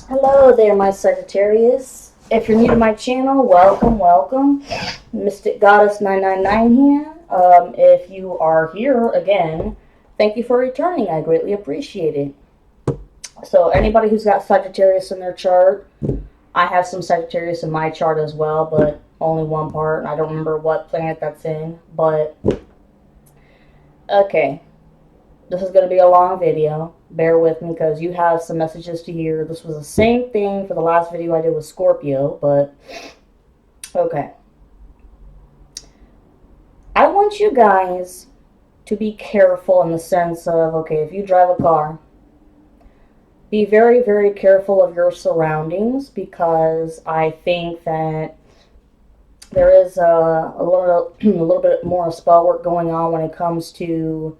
Hello there, my Sagittarius. If you're new to my channel, welcome. Mystic Goddess 999 here. If you are here again, thank you for returning. I greatly appreciate it. So, anybody who's got Sagittarius in their chart, I have some Sagittarius in my chart as well, but only one part, and I don't remember what planet that's in. But, okay, this is going to be a long video. Bear with me because you have some messages to hear. This was the same thing for the last video I did with Scorpio, but okay. I want you guys to be careful in the sense of, okay, if you drive a car, be very, very careful of your surroundings because I think that there is a little bit more spell work going on when it comes to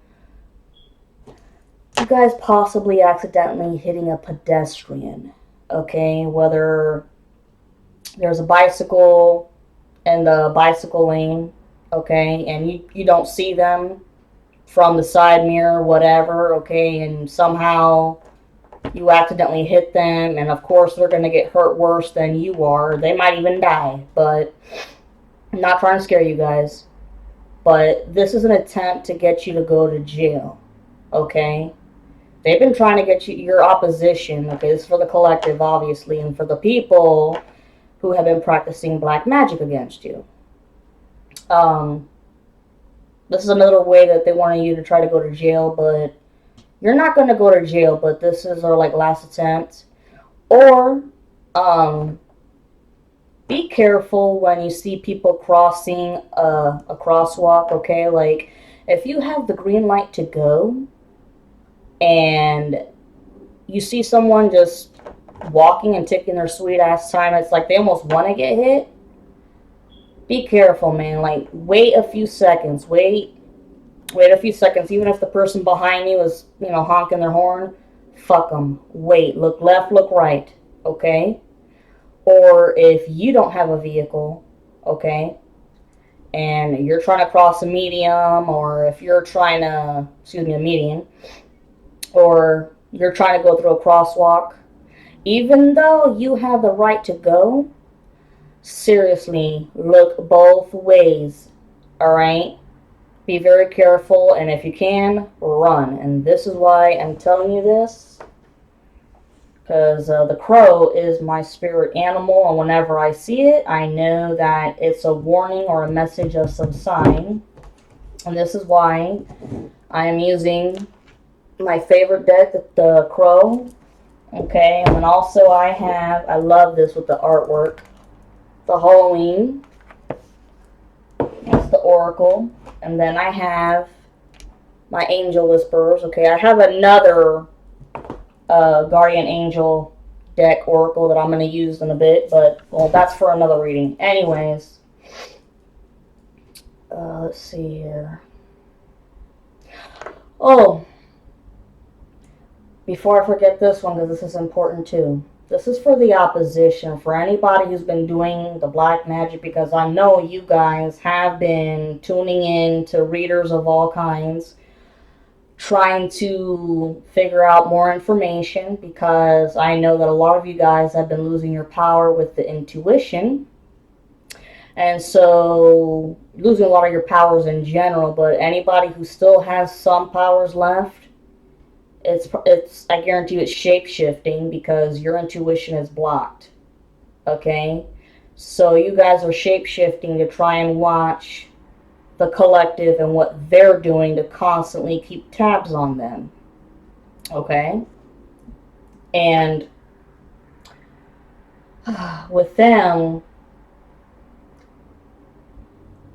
you guys possibly accidentally hitting a pedestrian, okay? Whether there's a bicycle in the bicycle lane, okay, and you don't see them from the side mirror, whatever, okay, and somehow you accidentally hit them, and of course they're going to get hurt worse than you are. They might even die, but I'm not trying to scare you guys. But this is an attempt to get you to go to jail, okay? They've been trying to get you, your opposition, okay, this is for the collective, obviously, and for the people who have been practicing black magic against you. Um, this is another way that they wanted you to try to go to jail, but you're not going to go to jail, but this is our, like, last attempt. Or, be careful when you see people crossing a crosswalk, okay? Like, if you have the green light to go, and you see someone just walking and taking their sweet ass time, it's like they almost want to get hit. Be careful, man. Like, wait a few seconds. Wait a few seconds. Even if the person behind you is, honking their horn, fuck them. Wait. Look left, look right. Okay? Or if you don't have a vehicle, okay, and you're trying to cross a medium, or if you're trying to, a median, or you're trying to go through a crosswalk, even though you have the right to go, seriously, look both ways, alright? Be very careful, and if you can, run. And this is why I'm telling you this, because the crow is my spirit animal, and whenever I see it, I know that it's a warning or a message of some sign. And this is why I am using my favorite deck, the crow. Okay, and then also I love this with the artwork, the Halloween. That's the Oracle. And then I have my Angel Whisperers. Okay, I have another Guardian Angel deck Oracle that I'm going to use in a bit, but, well, that's for another reading. Anyways, let's see here. Oh, before I forget this one, because this is important too. This is for the opposition, for anybody who's been doing the black magic, because I know you guys have been tuning in to readers of all kinds, trying to figure out more information, because I know that a lot of you guys have been losing your power with the intuition, and so losing a lot of your powers in general, but anybody who still has some powers left, it's I guarantee you it's shape-shifting because your intuition is blocked, okay? So you guys are shape-shifting to try and watch the collective and what they're doing to constantly keep tabs on them, okay? And with them,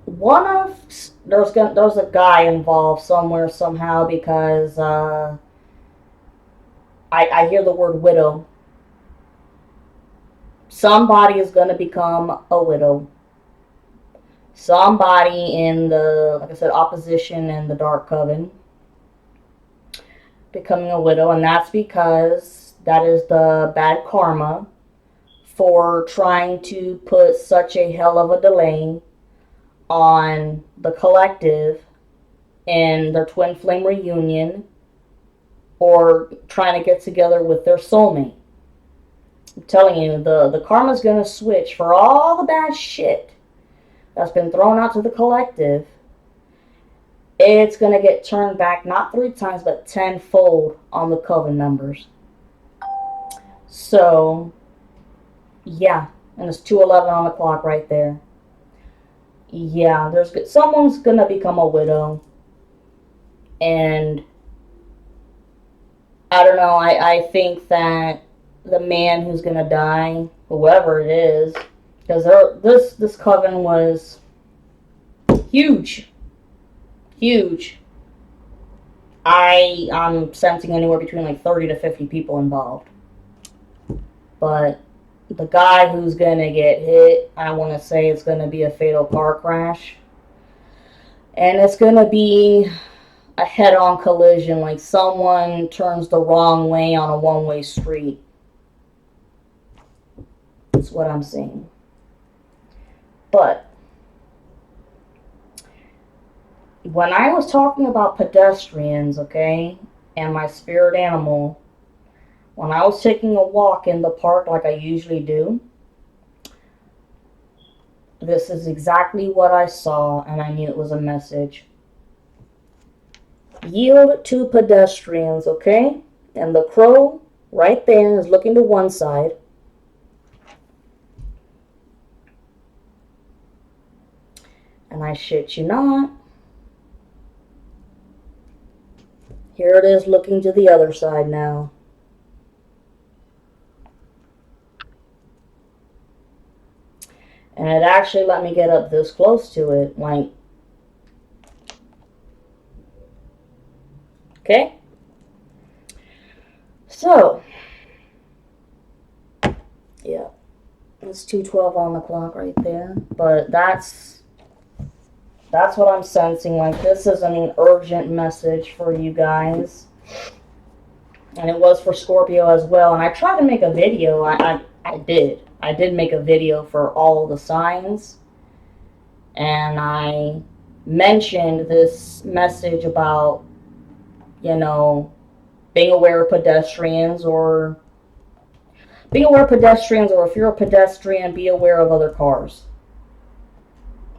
there's a guy involved somewhere somehow, because I hear the word widow. Somebody is going to become a widow. Somebody in the, like I said, opposition and the dark coven becoming a widow, and that's because that is the bad karma for trying to put such a hell of a delay on the collective in their twin flame reunion, or trying to get together with their soulmate. I'm telling you, the karma's gonna switch for all the bad shit that's been thrown out to the collective. It's gonna get turned back not 3 times but tenfold on the coven members. So yeah, and it's 2:11 on the clock right there. Yeah, someone's gonna become a widow, and I don't know. I think that the man who's gonna die, whoever it is, because this coven was huge, huge. I'm sensing anywhere between like 30 to 50 people involved, but the guy who's gonna get hit, I want to say it's gonna be a fatal car crash, and it's gonna be a head-on collision, like someone turns the wrong way on a one-way street. That's what I'm seeing. But when I was talking about pedestrians, okay, and my spirit animal, when I was taking a walk in the park like I usually do, this is exactly what I saw, and I knew it was a message. Yield to pedestrians, okay? And the crow right there is looking to one side. And I shit you not, here it is looking to the other side now. And it actually let me get up this close to it, like, okay? So, yeah, it's 2:12 on the clock right there. But that's what I'm sensing. Like, this is an urgent message for you guys. And it was for Scorpio as well. And I tried to make a video. I did make a video for all the signs. And I mentioned this message about, you know, being aware of pedestrians, or if you're a pedestrian, be aware of other cars.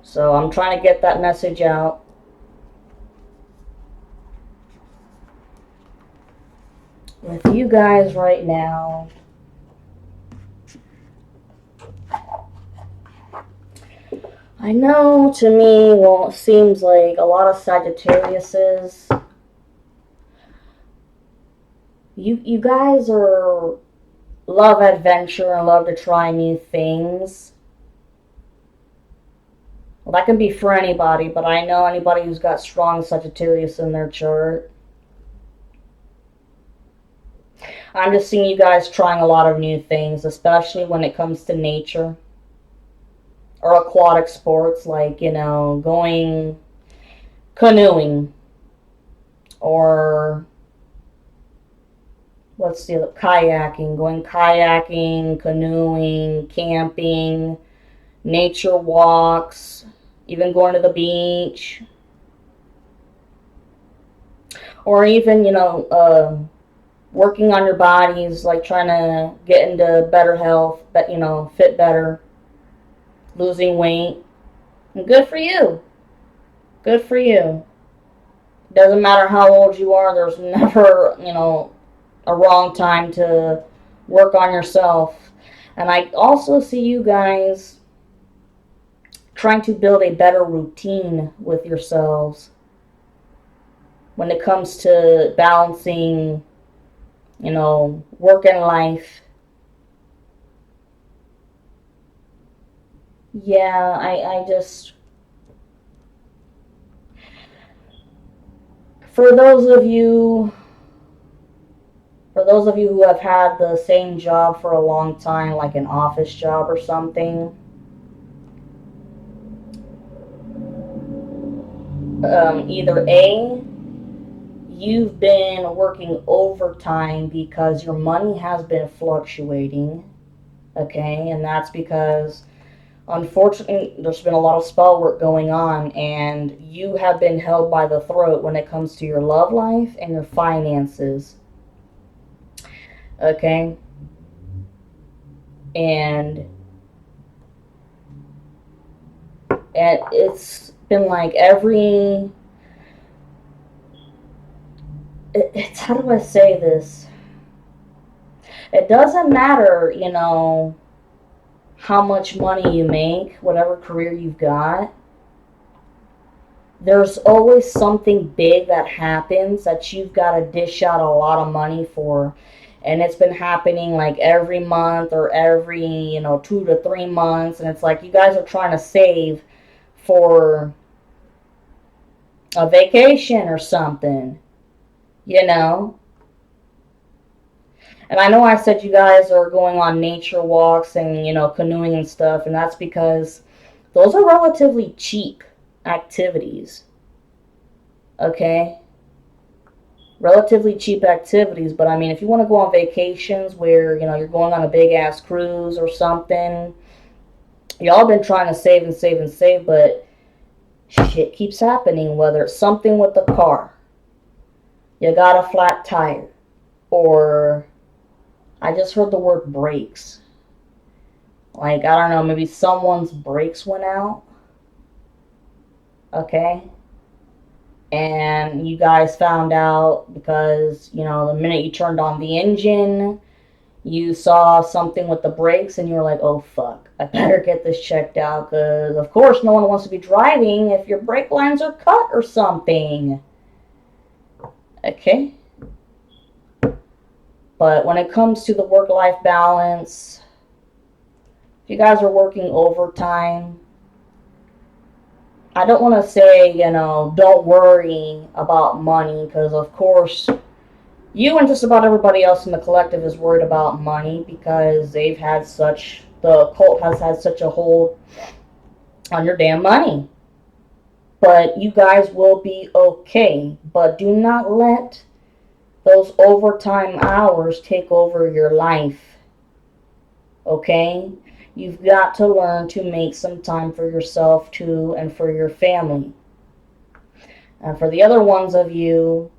So I'm trying to get that message out. With you guys right now. I know, to me, well, it seems like a lot of Sagittariuses, you guys love adventure and love to try new things. Well, that can be for anybody, but I know anybody who's got strong Sagittarius in their chart. I'm just seeing you guys trying a lot of new things, especially when it comes to nature or aquatic sports, like, you know, going canoeing, or let's see, kayaking, going kayaking, canoeing, camping, nature walks, even going to the beach, or even, you know, working on your bodies, like trying to get into better health, but, you know, fit better, losing weight. And good for you. Good for you. Doesn't matter how old you are, there's never, you know, a wrong time to work on yourself. And I also see you guys trying to build a better routine with yourselves when it comes to balancing, you know, work and life. Yeah, I just, for those of you who have had the same job for a long time, like an office job or something, either A, you've been working overtime because your money has been fluctuating, okay? And that's because, unfortunately, there's been a lot of spell work going on, and you have been held by the throat when it comes to your love life and your finances, okay? And it's been like it's, how do I say this? It doesn't matter, how much money you make, whatever career you've got. There's always something big that happens that you've got to dish out a lot of money for. And it's been happening like every month or every, 2 to 3 months. And it's like you guys are trying to save for a vacation or something, you know? And I know I said you guys are going on nature walks and, canoeing and stuff. And that's because those are relatively cheap activities. Okay? Relatively cheap activities, but I mean, if you want to go on vacations where, you're going on a big ass cruise or something, y'all been trying to save and save and save, but shit keeps happening, whether it's something with the car, you got a flat tire, or I just heard the word brakes. Like, I don't know, maybe someone's brakes went out, okay? And you guys found out because, the minute you turned on the engine, you saw something with the brakes and you were like, oh fuck, I better get this checked out because, of course, no one wants to be driving if your brake lines are cut or something. Okay? But when it comes to the work-life balance, if you guys are working overtime, I don't want to say, don't worry about money because, of course, you and just about everybody else in the collective is worried about money because the occult has had such a hold on your damn money. But you guys will be okay. But do not let those overtime hours take over your life. Okay? You've got to learn to make some time for yourself too and for your family. And for the other ones of you,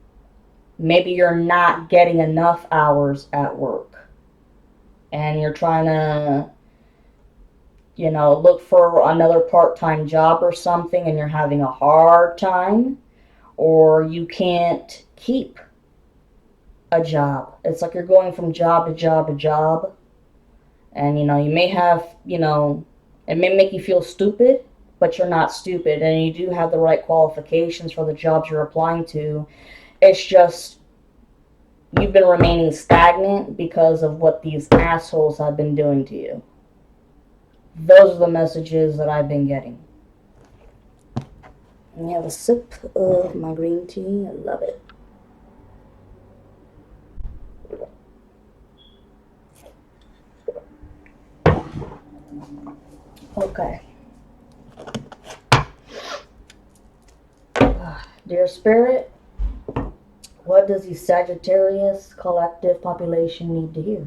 maybe you're not getting enough hours at work. And you're trying to, look for another part-time job or something and you're having a hard time. Or you can't keep a job. It's like you're going from job to job to job. And, you may have, it may make you feel stupid, but you're not stupid. And you do have the right qualifications for the jobs you're applying to. It's just you've been remaining stagnant because of what these assholes have been doing to you. Those are the messages that I've been getting. And you have a sip of my green tea. I love it. Okay. Dear Spirit, what does the Sagittarius collective population need to hear?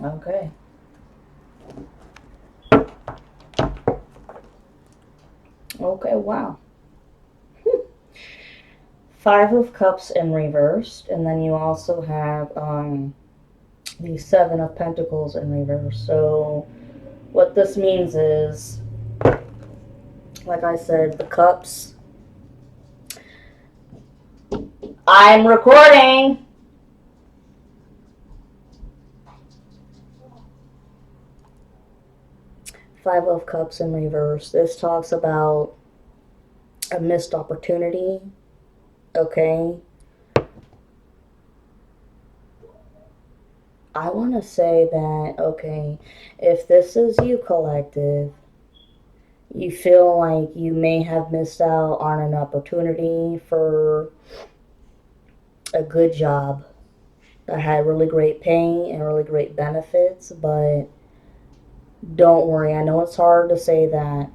Okay. Okay, wow. 5 of Cups in reversed, and then you also have the 7 of Pentacles in reverse. So what this means is, like I said, the Cups. I'm recording! 5 of Cups in reverse. This talks about a missed opportunity. Okay? I want to say that, okay, if this is you, collective, you feel like you may have missed out on an opportunity for a good job that had really great pay and really great benefits, but don't worry. I know it's hard to say that.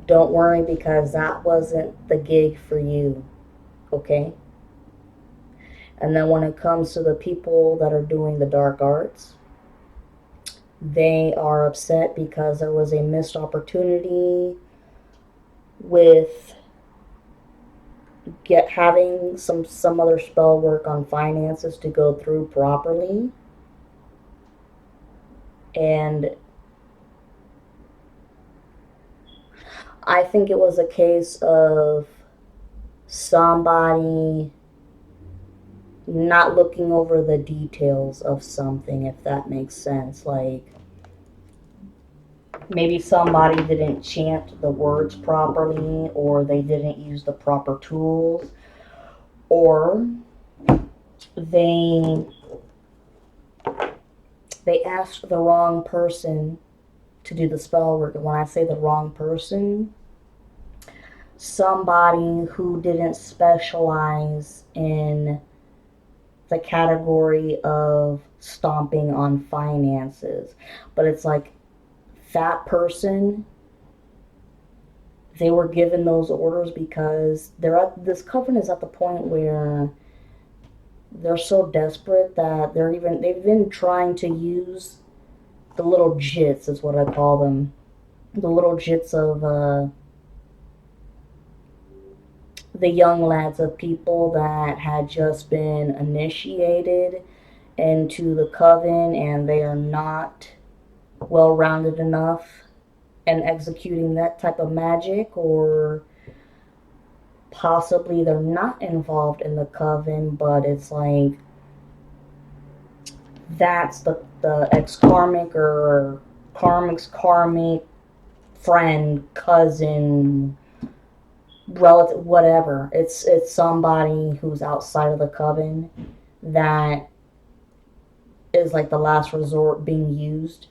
Don't worry because that wasn't the gig for you, okay? And then when it comes to the people that are doing the dark arts, they are upset because there was a missed opportunity with having some other spell work on finances to go through properly. And I think it was a case of somebody not looking over the details of something, if that makes sense. Like, maybe somebody didn't chant the words properly, or they didn't use the proper tools, or they asked the wrong person to do the spell work. And when I say the wrong person, somebody who didn't specialize in the category of stomping on finances. But it's like that person, they were given those orders because this coven is at the point where they're so desperate that they've been trying to use the little jits, is what I call them, the little jits of the young lads of people that had just been initiated into the coven, and they are not well rounded enough in executing that type of magic, or possibly they're not involved in the coven, but it's like that's the ex karmic or karmic's karmic friend, cousin, relative, whatever. It's somebody who's outside of the coven that is like the last resort being used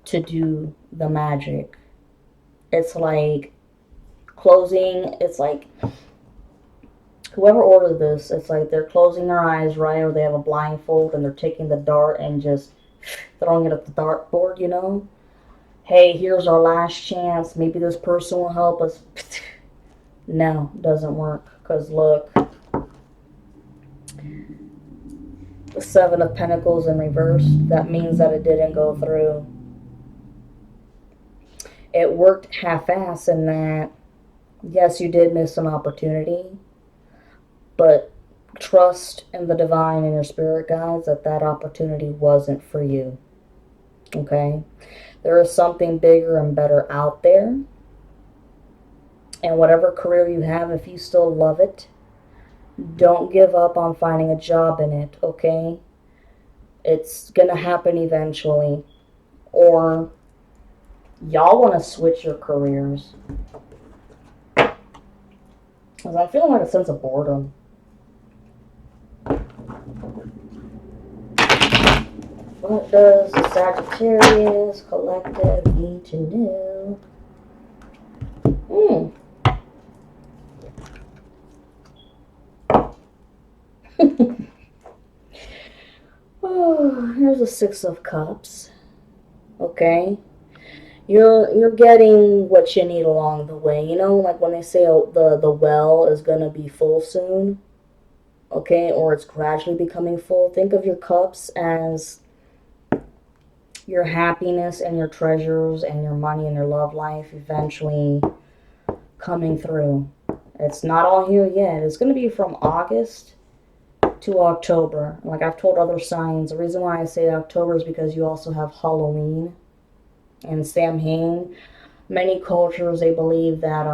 to do the magic. It's like closing, it's like whoever ordered this, it's like they're closing their eyes, right? Or they have a blindfold and they're taking the dart and just throwing it at the dartboard, you know? Hey, here's our last chance. Maybe this person will help us. No, doesn't work. Because look, the Seven of Pentacles in reverse, that means that it didn't go through. It worked half-ass in that, yes, you did miss an opportunity, but trust in the divine and your spirit guides that that opportunity wasn't for you. Okay? There is something bigger and better out there. And whatever career you have, if you still love it, don't give up on finding a job in it, okay? It's gonna happen eventually. Or y'all want to switch your careers. Because I'm feeling like a sense of boredom. What does the Sagittarius collective need to know? Oh, here's a Six of Cups. Okay, you're getting what you need along the way. You know, like when they say the well is gonna be full soon. Okay, or it's gradually becoming full. Think of your cups as your happiness and your treasures and your money and your love life eventually coming through. It's not all here yet. It's going to be from August to October. Like I've told other signs, the reason why I say October is because you also have Halloween and Samhain. Many cultures, they believe that,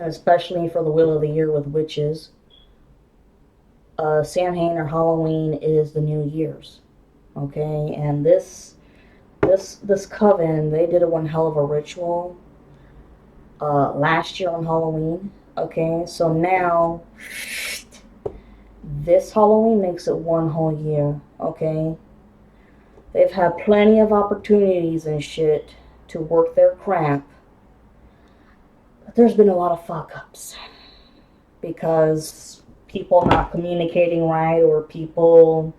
especially for the Wheel of the Year with witches, Samhain or Halloween is the New Year's. Okay, and this coven, they did one hell of a ritual last year on Halloween. Okay, so now this Halloween makes it one whole year. Okay, they've had plenty of opportunities and shit to work their crap, but there's been a lot of fuck ups because people not communicating right, or people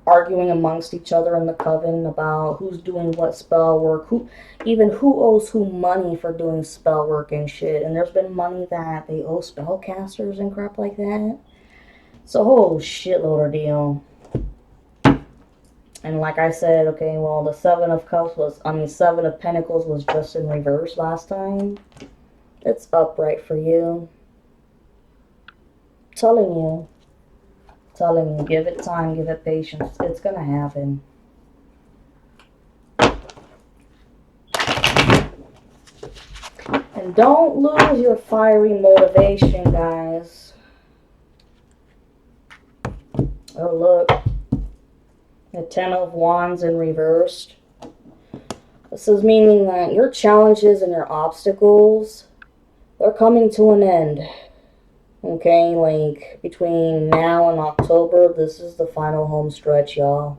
arguing amongst each other in the coven about who's doing what spell work, who owes who money for doing spell work and shit. And there's been money that they owe spellcasters and crap like that. It's a whole shitload of deal. And like I said, okay, well, the Seven of Pentacles was just in reverse last time. It's upright for you. Telling you. Telling you. Give it time. Give it patience. It's gonna happen. And don't lose your fiery motivation, guys. Oh, look. The Ten of Wands in reversed. This is meaning that your challenges and your obstacles, they're coming to an end. Okay, like between now and October, this is the final home stretch, y'all.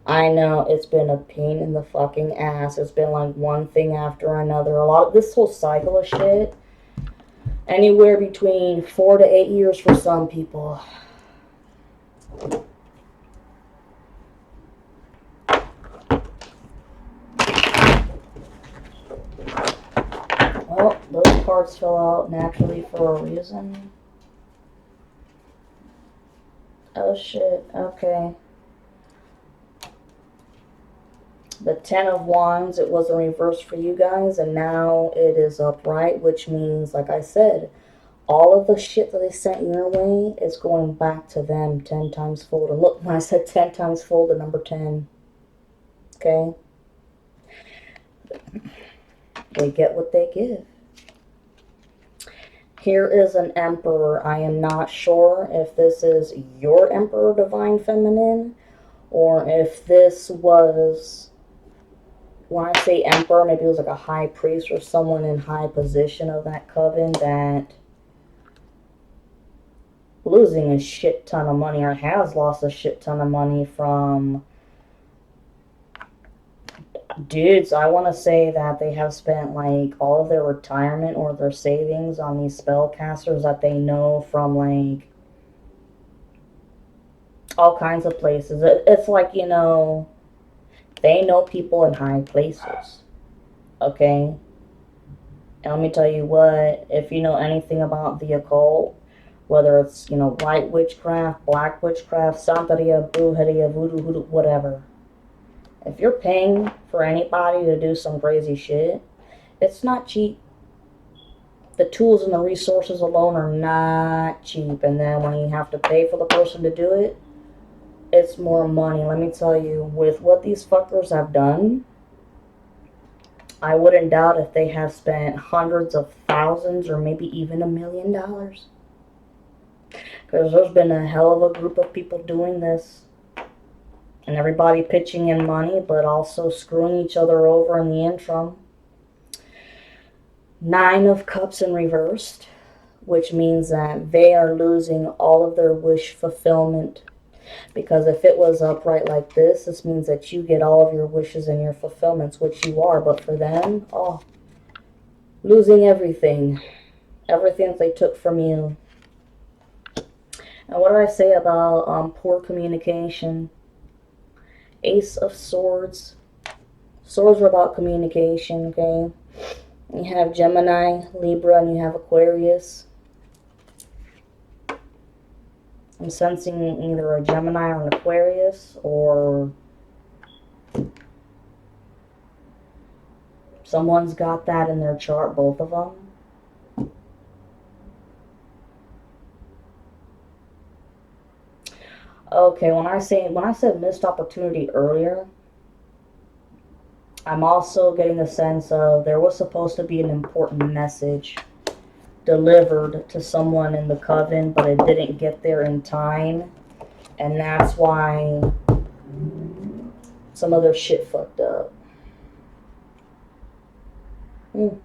I know it's been a pain in the fucking ass. It's been like one thing after another. A lot of this whole cycle of shit, anywhere between 4 to 8 years for some people. Well, those cards fell out naturally for a reason. Oh shit, okay. The Ten of Wands, it was a reverse for you guys, and now it is upright, which means, like I said, all of the shit that they sent your way is going back to them 10 times fold. And look, when I said 10 times fold, the number 10. Okay? They get what they give. Here is an Emperor. I am not sure if this is your Emperor Divine Feminine, or if this was, when I say Emperor, maybe it was like a high priest or someone in high position of that coven that losing a shit ton of money, or has lost a shit ton of money from dudes. I want to say that they have spent like all of their retirement or their savings on these spellcasters that they know from like all kinds of places. It's like, you know, they know people in high places. Okay? And let me tell you what, if you know anything about the occult, whether it's, you know, white witchcraft, black witchcraft, Santeria, brujeria, voodoo, hoodoo, whatever. If you're paying for anybody to do some crazy shit, it's not cheap. The tools and the resources alone are not cheap. And then when you have to pay for the person to do it, it's more money. Let me tell you, with what these fuckers have done, I wouldn't doubt if they have spent hundreds of thousands or maybe even $1 million. Because there's been a hell of a group of people doing this. And everybody pitching in money, but also screwing each other over in the interim. 9 of Cups in reversed, which means that they are losing all of their wish fulfillment. Because if it was upright like this means that you get all of your wishes and your fulfillments, which you are. But for them, oh, losing everything. Everything that they took from you. And what did I say about poor communication? Ace of Swords. Swords are about communication, okay? You have Gemini, Libra, and you have Aquarius. I'm sensing either a Gemini or an Aquarius, or someone's got that in their chart, both of them. Okay, when I said missed opportunity earlier, I'm also getting the sense of there was supposed to be an important message delivered to someone in the coven, but it didn't get there in time, and that's why some of their shit fucked up. The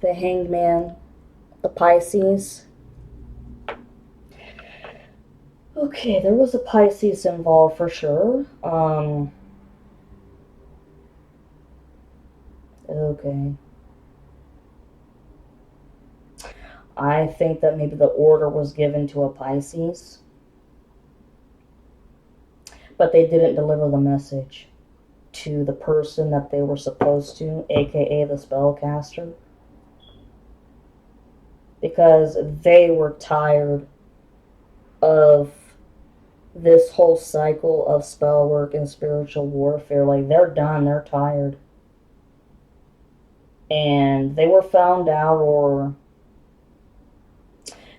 Hanged Man, the Pisces. Okay, there was a Pisces involved for sure. Okay. I think that maybe the order was given to a Pisces, but they didn't deliver the message to the person that they were supposed to, aka the spellcaster, because they were tired of this whole cycle of spell work and spiritual warfare. Like, they're done, they're tired. And they were found out, or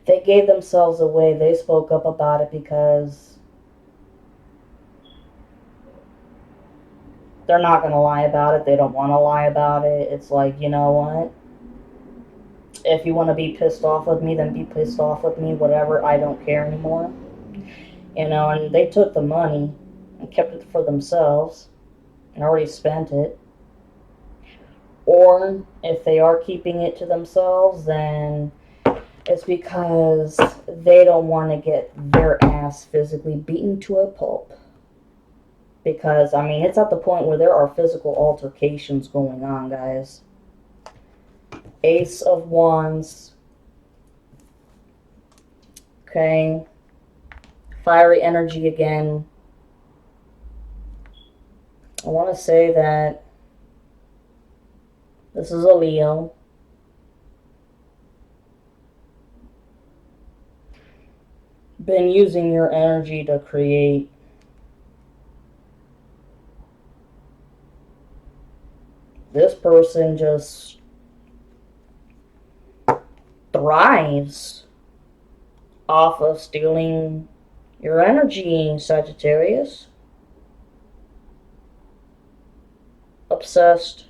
they gave themselves away. They spoke up about it because they're not going to lie about it. They don't want to lie about it. It's like, you know what? If you want to be pissed off with me, then be pissed off with me, whatever. I don't care anymore. You know, and they took the money and kept it for themselves and already spent it. Or if they are keeping it to themselves, then it's because they don't want to get their ass physically beaten to a pulp. Because, I mean, it's at the point where there are physical altercations going on, guys. Ace of Wands. Okay. Fiery energy again. I want to say that this is a Leo. Been using your energy to create. This person just thrives off of stealing your energy, Sagittarius. Obsessed.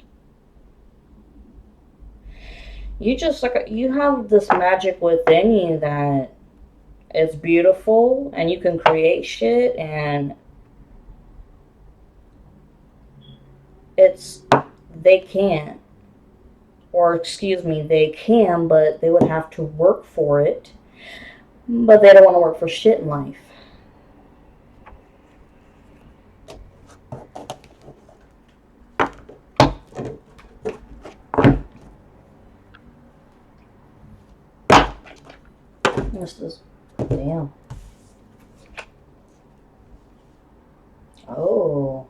You just, like, you have this magic within you that it's beautiful, and you can create shit, and they can't. Or, excuse me, they can, but they would have to work for it. But they don't want to work for shit in life. This is, damn. Oh.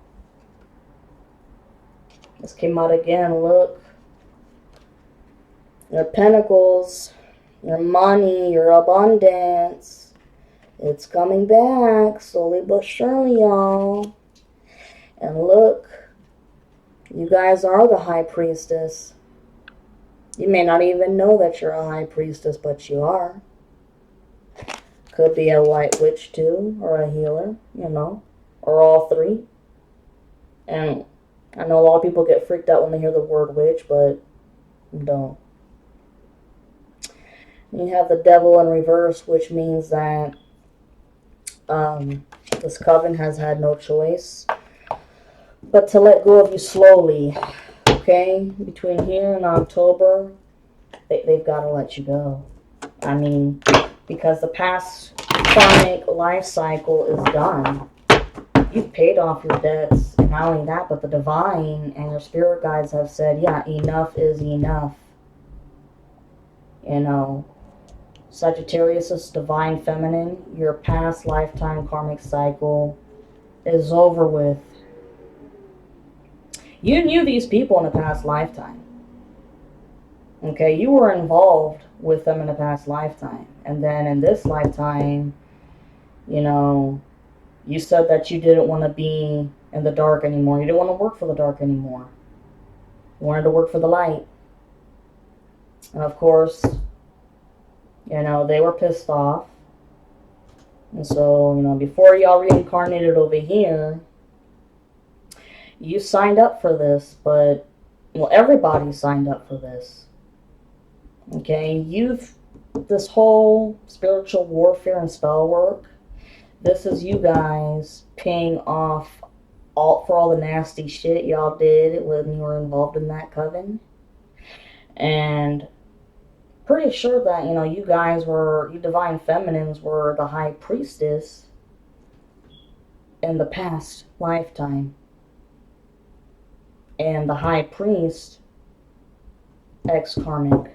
This came out again, look. Your pentacles, your money, your abundance. It's coming back, slowly but surely, y'all. And look, you guys are the high priestess. You may not even know that you're a high priestess, but you are. Could be a white witch too, or a healer, you know, or all three. And I know a lot of people get freaked out when they hear the word witch, but don't. You have the devil in reverse, which means that this coven has had no choice but to let go of you slowly. Okay? Between here and October, they've got to let you go. I mean, because the past karmic life cycle is done. You've paid off your debts, and not only that, but the divine and your spirit guides have said, yeah, enough is enough. You know, Sagittarius is divine feminine. Your past lifetime karmic cycle is over with. You knew these people in a past lifetime. Okay, you were involved with them in a past lifetime. And then in this lifetime, you know, you said that you didn't want to be in the dark anymore. You didn't want to work for the dark anymore. You wanted to work for the light. And of course, you know, they were pissed off. And so, you know, before y'all reincarnated over here, you signed up for this, but, well, everybody signed up for this. Okay, this whole spiritual warfare and spell work, this is you guys paying off for all the nasty shit y'all did when you were involved in that coven. And pretty sure that, you know, you divine feminines were the high priestess in the past lifetime. And the high priest, ex-karmic.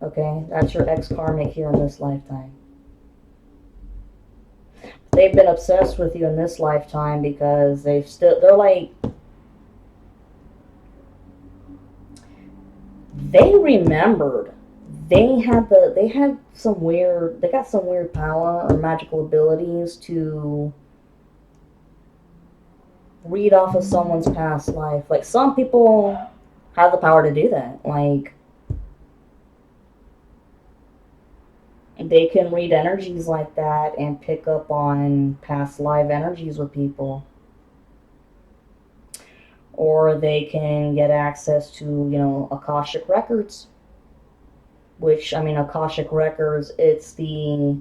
Okay, that's your ex-karmic here in this lifetime. They've been obsessed with you in this lifetime because they're like, they they got some weird power or magical abilities to read off of someone's past life. Like, some people have the power to do that. Like, they can read energies like that and pick up on past life energies with people. Or they can get access to, Akashic records. Which, I mean, Akashic records, it's the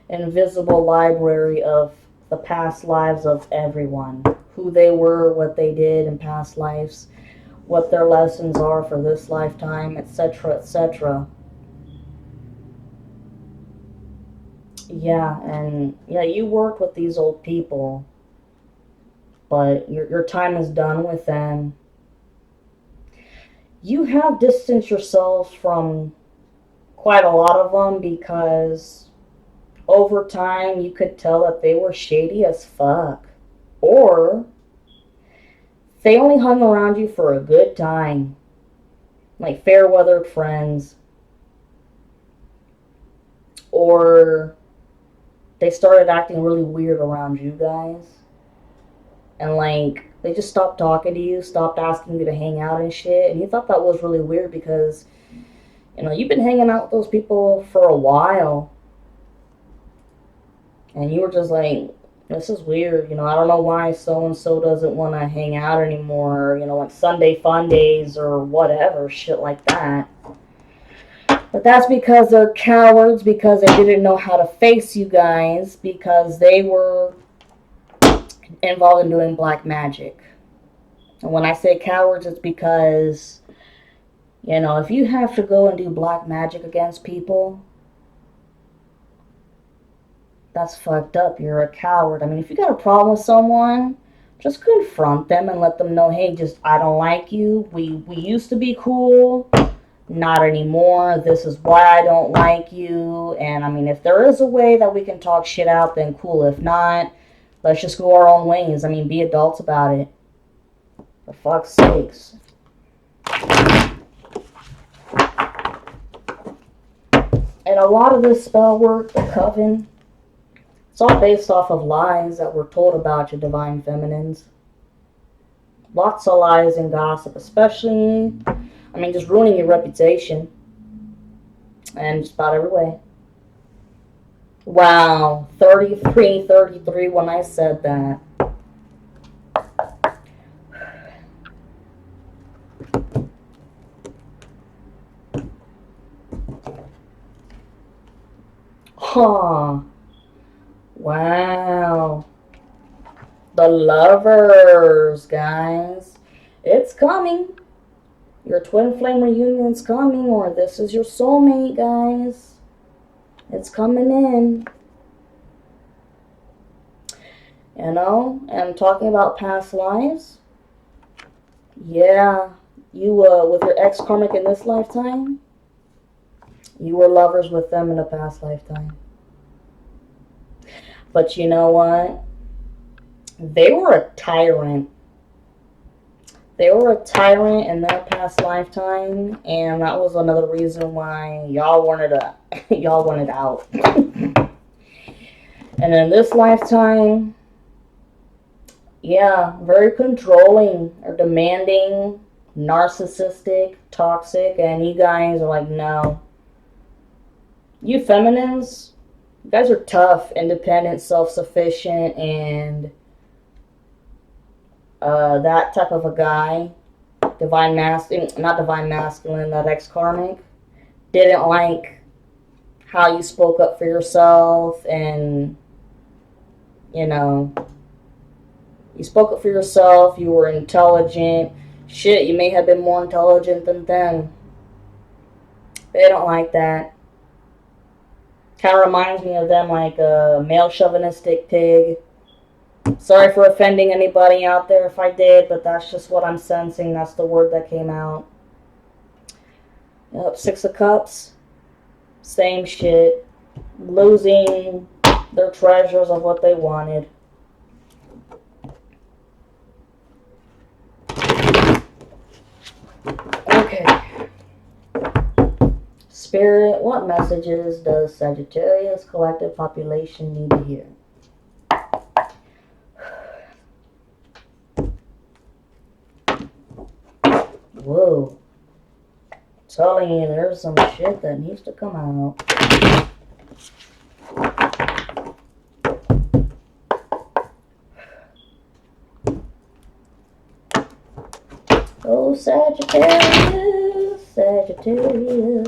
invisible library of the past lives of everyone. Who they were, what they did in past lives, what their lessons are for this lifetime, etc., etc. Yeah, and yeah, you worked with these old people, but your time is done with them. You have distanced yourselves from quite a lot of them because over time you could tell that they were shady as fuck. Or they only hung around you for a good time. Like fair weathered friends. Or they started acting really weird around you guys. And like they just stopped talking to you, stopped asking you to hang out and shit. And you thought that was really weird because, you've been hanging out with those people for a while. And you were just like, this is weird. I don't know why so and so doesn't want to hang out anymore. Like Sunday fun days or whatever, shit like that. But that's because they're cowards, because they didn't know how to face you guys, because they were involved in doing black magic. And when I say cowards, it's because, if you have to go and do black magic against people, that's fucked up. You're a coward. I mean, if you got a problem with someone, just confront them and let them know, hey, just, I don't like you. We used to be cool. Not anymore. This is why I don't like you. And I mean, if there is a way that we can talk shit out, then cool. If not, let's just go our own ways. I mean, be adults about it. For fuck's sakes. And a lot of this spell work, the coven, it's all based off of lies that we're told about your divine feminines. Lots of lies and gossip, especially, just ruining your reputation. And just about every way. Wow, 33 when I said that. Huh. Wow. The lovers, guys. It's coming. Your twin flame reunion's coming, or this is your soulmate, guys. It's coming in. And talking about past lives. Yeah, you, with your ex-karmic in this lifetime, you were lovers with them in a past lifetime. But you know what? They were a tyrant. They were a tyrant in their past lifetime, and that was another reason why y'all wanted out. And in this lifetime, yeah, very controlling or demanding, narcissistic, toxic, and you guys are like, no. You feminines, you guys are tough, independent, self-sufficient, and that type of a guy, not divine masculine, that ex-karmic, didn't like how you spoke up for yourself, and, you spoke up for yourself, you were intelligent. Shit, you may have been more intelligent than them. They don't like that. Kind of reminds me of them like a male chauvinistic pig. Sorry for offending anybody out there if I did, but that's just what I'm sensing. That's the word that came out. Yep, 6 of Cups. Same shit. Losing their treasures of what they wanted. Spirit, what messages does Sagittarius collective population need to hear? Whoa. I'm telling you, there's some shit that needs to come out. Oh, Sagittarius, Sagittarius.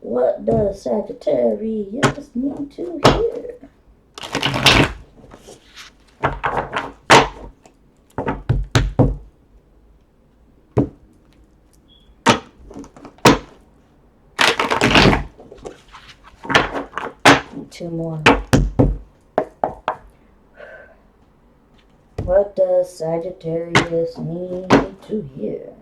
What does Sagittarius need to hear? Two more. What does Sagittarius need to hear?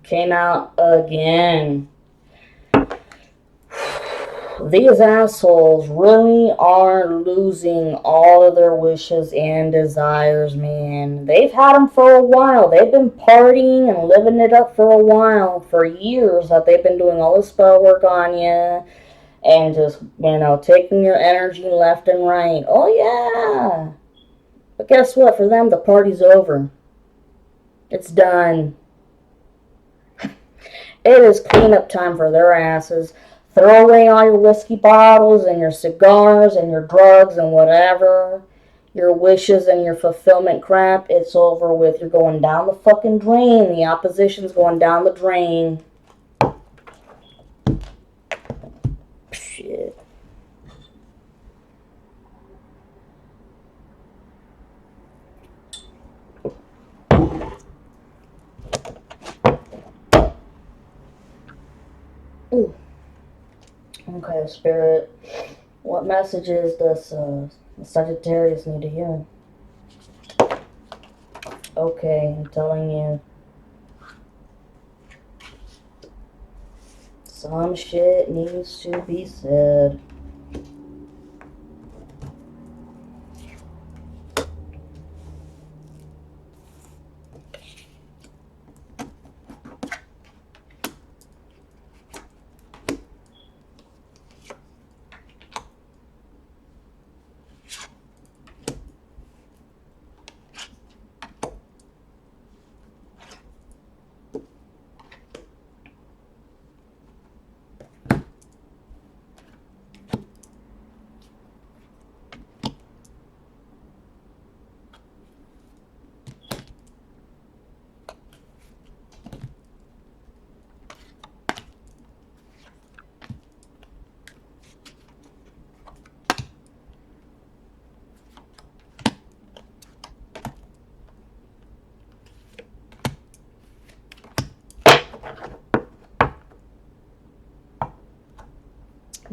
Came out again. These assholes really are losing all of their wishes and desires, man. They've had them for a while. They've been partying and living it up for a while. For years that they've been doing all the spell work on you and just, taking your energy left and right. Oh, yeah. But guess what? For them, the party's over. It's done. It is cleanup time for their asses. Throw away all your whiskey bottles and your cigars and your drugs and whatever. Your wishes and your fulfillment crap. It's over with. You're going down the fucking drain. The opposition's going down the drain. Shit. Ooh. Okay, Spirit. What messages does Sagittarius need to hear? Okay, I'm telling you. Some shit needs to be said.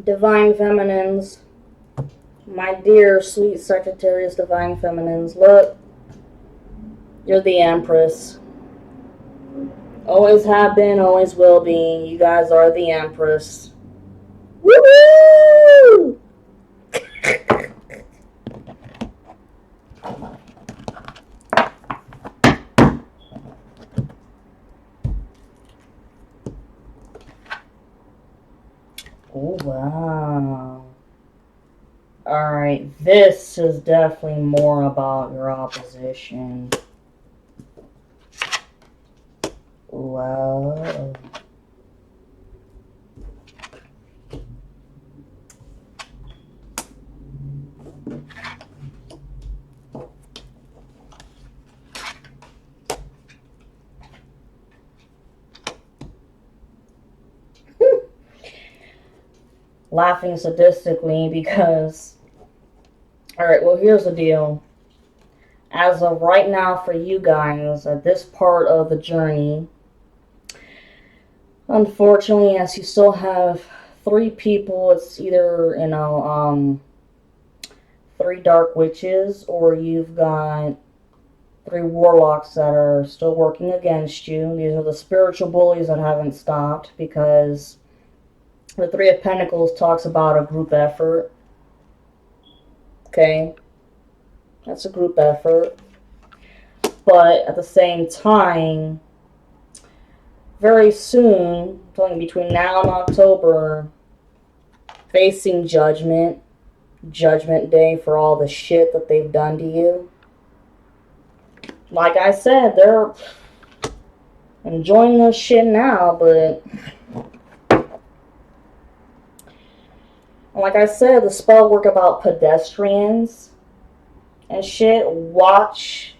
Divine Feminines. My dear, sweet Sagittarius Divine Feminines. Look, you're the Empress. Always have been, always will be. You guys are the Empress. Woo! Oh, wow. Alright, this is definitely more about your opposition. Wow. Laughing sadistically because, alright, well, here's the deal. As of right now, for you guys, at this part of the journey, Unfortunately, yes, you still have three people. It's either, three dark witches, or you've got three warlocks that are still working against you. These are the spiritual bullies that haven't stopped, because the Three of Pentacles talks about a group effort. Okay, that's a group effort. But at the same time, very soon, between now and October, facing Judgment Day for all the shit that they've done to you. Like I said, they're enjoying this shit now, but like I said, the spell work about pedestrians and shit. Watch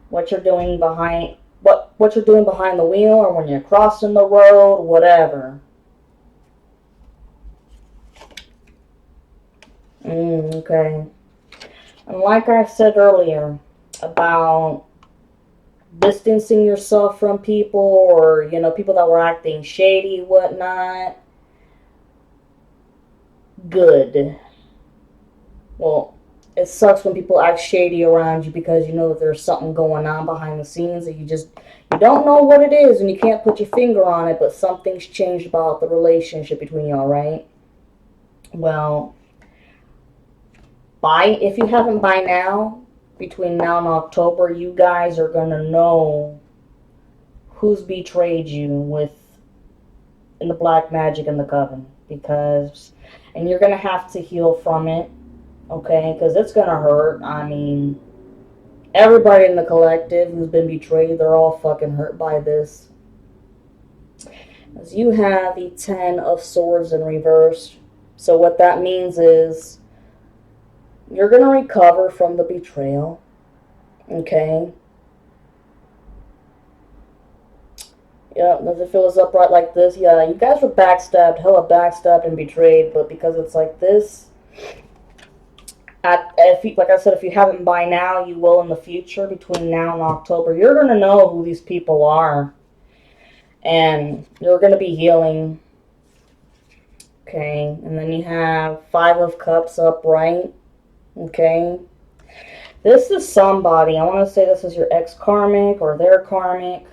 what you're doing behind what you're doing behind the wheel, or when you're crossing the road, whatever. Okay. And like I said earlier about distancing yourself from people, or people that were acting shady, whatnot. Good. Well, it sucks when people act shady around you, because you know that there's something going on behind the scenes that you don't know what it is, and you can't put your finger on it, but something's changed about the relationship between y'all, right? Well, if you haven't by now, between now and October, you guys are gonna know who's betrayed you in the black magic and the coven, and you're gonna have to heal from it, okay? Because it's gonna hurt. I mean, everybody in the collective who's been betrayed, they're all fucking hurt by this. As you have the Ten of Swords in reverse, so what that means is you're gonna recover from the betrayal, okay? Yeah, if it feels upright like this, yeah, you guys were backstabbed, hella backstabbed and betrayed, but because it's like this, like I said, if you haven't by now, you will in the future. Between now and October, you're going to know who these people are, and you're going to be healing. Okay, and then you have Five of Cups upright. Okay, this is somebody. I want to say this is your ex-karmic or their karmic.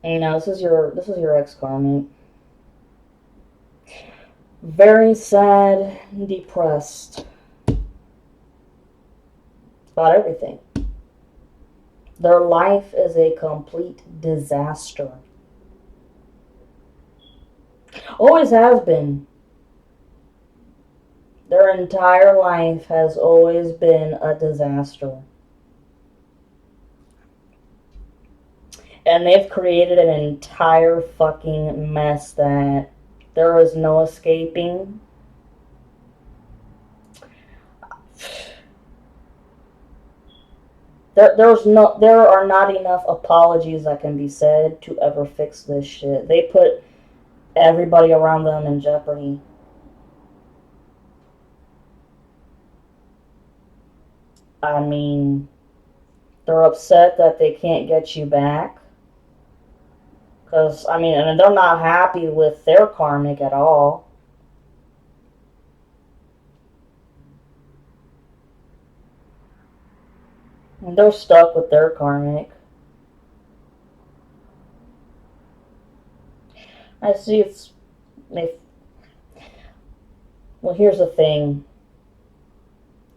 This is your ex-karmic. Very sad, depressed about everything. Their life is a complete disaster. Always has been. Their entire life has always been a disaster. And they've created an entire fucking mess that there is no escaping. There are not enough apologies that can be said to ever fix this shit. They put everybody around them in jeopardy. I mean, they're upset that they can't get you back. Because, and they're not happy with their karmic at all. And they're stuck with their karmic. I see well, here's the thing.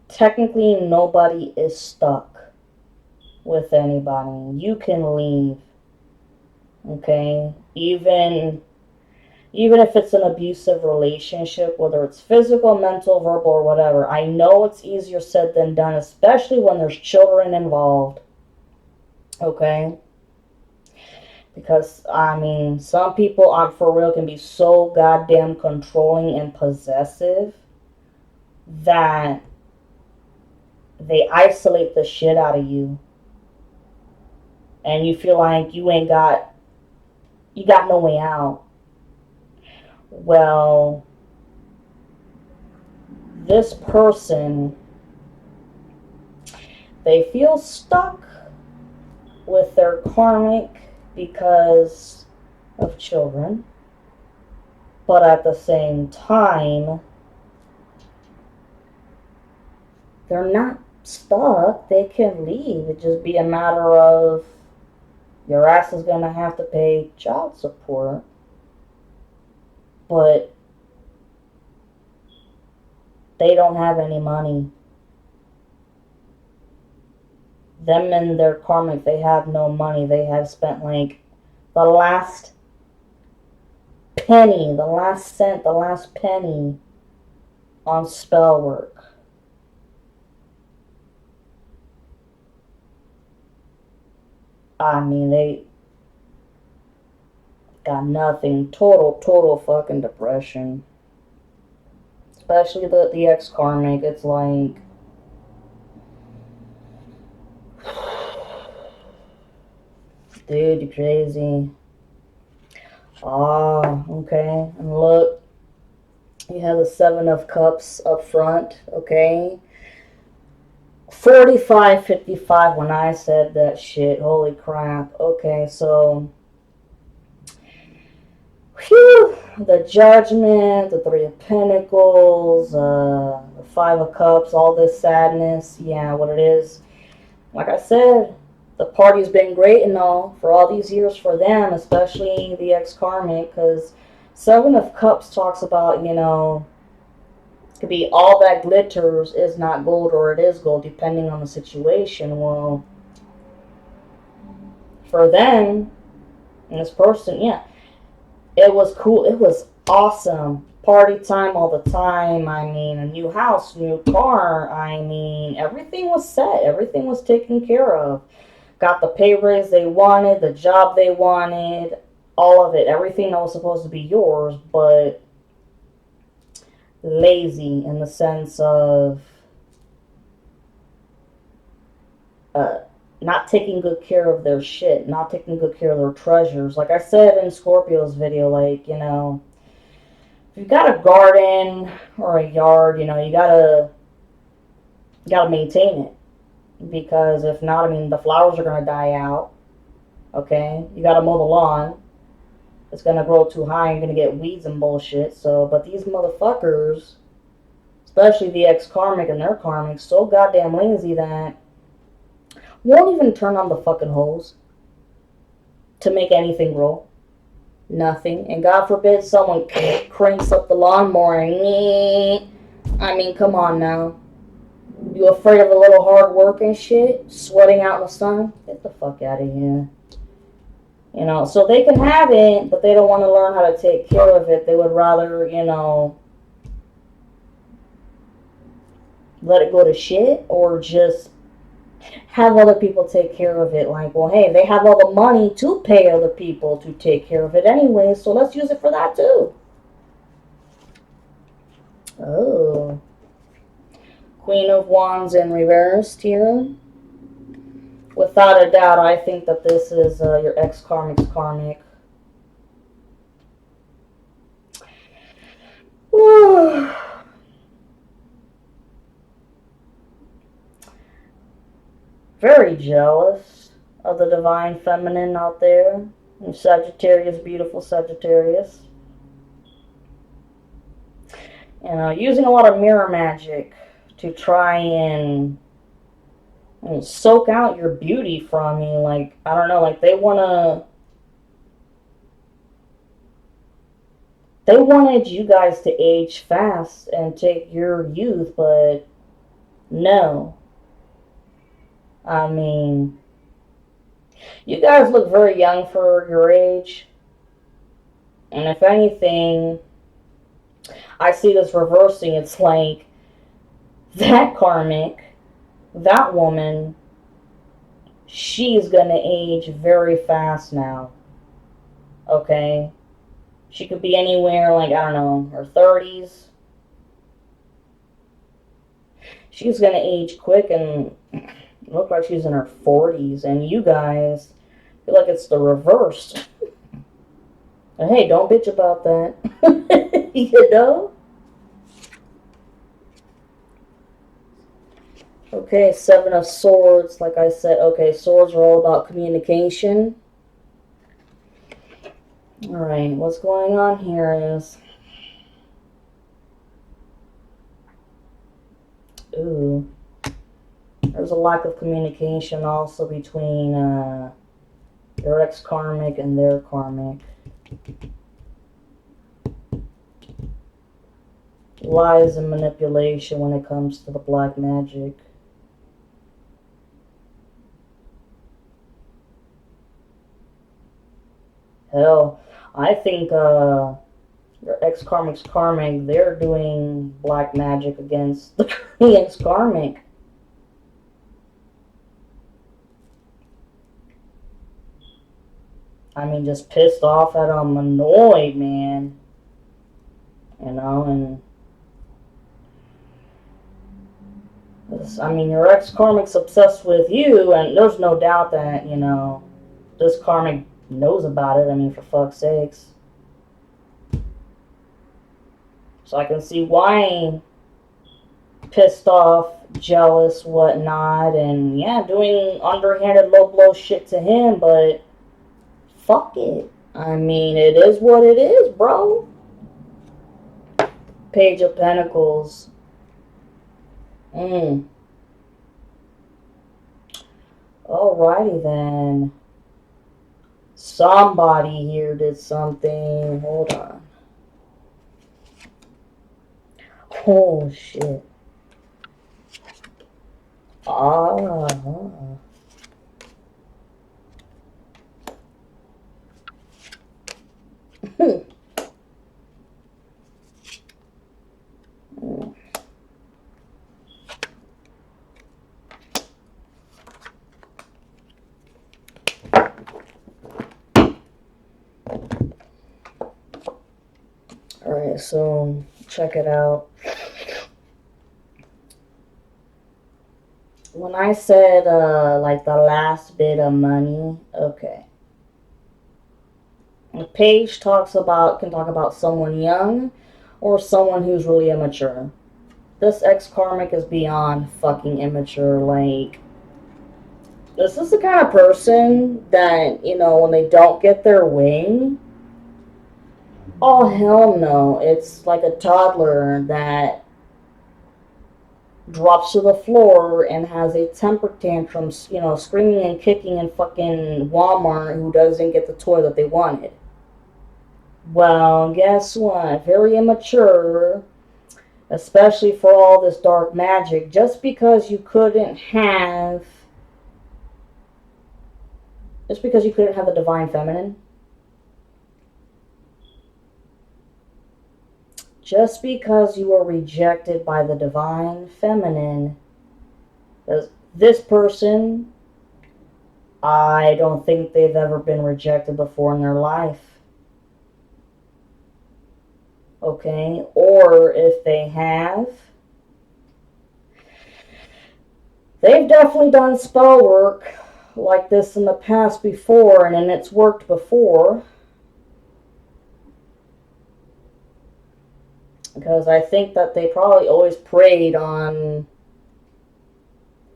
Technically, nobody is stuck with anybody. You can leave. Okay? Even if it's an abusive relationship, whether it's physical, mental, verbal, or whatever. I know it's easier said than done, especially when there's children involved. Okay? Because, some people, for real, can be so goddamn controlling and possessive that they isolate the shit out of you. And you feel like you got no way out. Well, this person, they feel stuck with their karmic because of children. But at the same time, they're not stuck. They can leave. It just be a matter of your ass is going to have to pay child support. But they don't have any money. Them and their karmic, they have no money. They have spent like the last penny, the last cent, the last penny on spell work. I mean, they got nothing. Total fucking depression. Especially the ex karmic. It's like, dude, you crazy. Ah, okay. And look, you have the Seven of Cups up front, okay? 45-55 when I said that shit. Holy crap. Okay, so whew, the Judgment, the Three of Pentacles, the Five of Cups, all this sadness. Yeah, what it is. Like I said, the party's been great and all for all these years for them, especially the ex-karmic, because Seven of Cups talks about, you know, it could be all that glitters is not gold or it is gold, depending on the situation. Well, for them, and this person, yeah, it was cool. It was awesome. Party time all the time. I mean, a new house, new car. I mean, everything was set. Everything was taken care of. Got the pay raise they wanted, the job they wanted, all of it. Everything that was supposed to be yours, but lazy in the sense of not taking good care of their shit, not taking good care of their treasures. Like I said in Scorpio's video, like, you know, if you've got a garden or a yard, you know, you gotta maintain it. Because if not, I mean, the flowers are gonna die out. Okay? You gotta mow the lawn. It's gonna grow too high, you're gonna get weeds and bullshit. So, but these motherfuckers, especially the ex-karmic and their karmic, so goddamn lazy that won't even turn on the fucking hose to make anything grow. Nothing. And God forbid someone cranks up the lawnmower and I mean, come on now. You afraid of a little hard work and shit? Sweating out in the sun? Get the fuck out of here. You know, so they can have it, but they don't want to learn how to take care of it. They would rather, you know, let it go to shit or just have other people take care of it. Like, well, hey, they have all the money to pay other people to take care of it anyway, so let's use it for that too. Oh. Queen of Wands in reverse here. Without a doubt, I think that this is your ex-karmic's karmic. Whew. Very jealous of the divine feminine out there. Sagittarius, beautiful Sagittarius. You know, using a lot of mirror magic to try and soak out your beauty from you. Like, I don't know, like they wanted you guys to age fast and take your youth, but no. I mean, you guys look very young for your age. And if anything, I see this reversing. It's like that karmic, that woman, she's gonna age very fast now. Okay? She could be anywhere, like, I don't know, her 30s. She's gonna age quick and look like she's in her 40s. And you guys feel like it's the reverse. And hey, don't bitch about that. You know? Okay, Seven of Swords, like I said. Okay, swords are all about communication. Alright, what's going on here is... Ooh. There's a lack of communication also between your ex-karmic and their karmic. Lies and manipulation when it comes to the black magic. Hell, I think your ex-karmic's karmic, they're doing black magic against the ex-karmic. I mean, just pissed off at them, annoyed, man. You know, and... I mean, your ex-karmic's obsessed with you, and there's no doubt that, you know, this karmic knows about it. I mean, for fuck's sakes. So I can see why pissed off, jealous, whatnot, and yeah, doing underhanded, low blow shit to him, but fuck it. I mean, it is what it is, bro. Page of Pentacles. Alrighty then. Somebody here did something. Hold on. Oh shit. Alright, so check it out. When I said like the last bit of money, okay. The page can talk about someone young or someone who's really immature. This ex-karmic is beyond fucking immature. Like, this is the kind of person that, you know, when they don't get their way, oh hell no. It's like a toddler that drops to the floor and has a temper tantrum, you know, screaming and kicking in fucking Walmart who doesn't get the toy that they wanted. Well, guess what? Very immature, especially for all this dark magic. Just because you couldn't have the divine feminine, just because you were rejected by the divine feminine, this person, I don't think they've ever been rejected before in their life. Okay? Or if they have, they've definitely done spell work like this in the past before, and it's worked before. Because I think that they probably always preyed on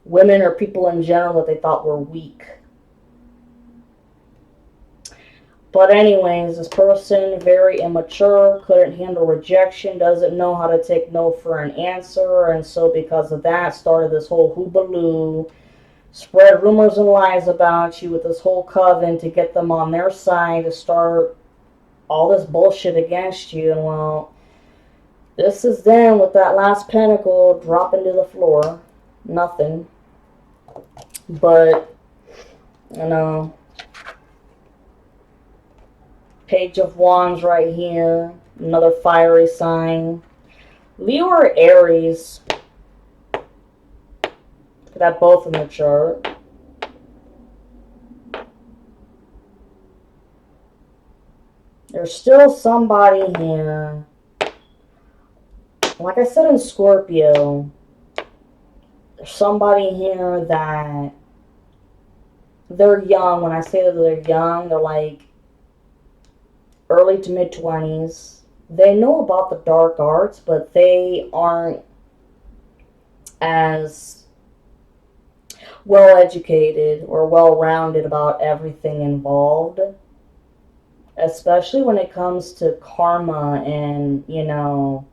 women or people in general that they thought were weak. But anyways, this person, very immature, couldn't handle rejection, doesn't know how to take no for an answer, and so because of that, started this whole hoobaloo, spread rumors and lies about you with this whole coven to get them on their side, to start all this bullshit against you. And well, this is them with that last pentacle dropping to the floor. Nothing. But, you know, Page of Wands right here. Another fiery sign. Leo or Aries. Got both in the chart. There's still somebody here. Like I said in Scorpio, there's somebody here that they're young. When I say that they're young, they're like early to mid-20s. They know about the dark arts, but they aren't as well educated or well rounded about everything involved. especially when it comes to karma and, you know,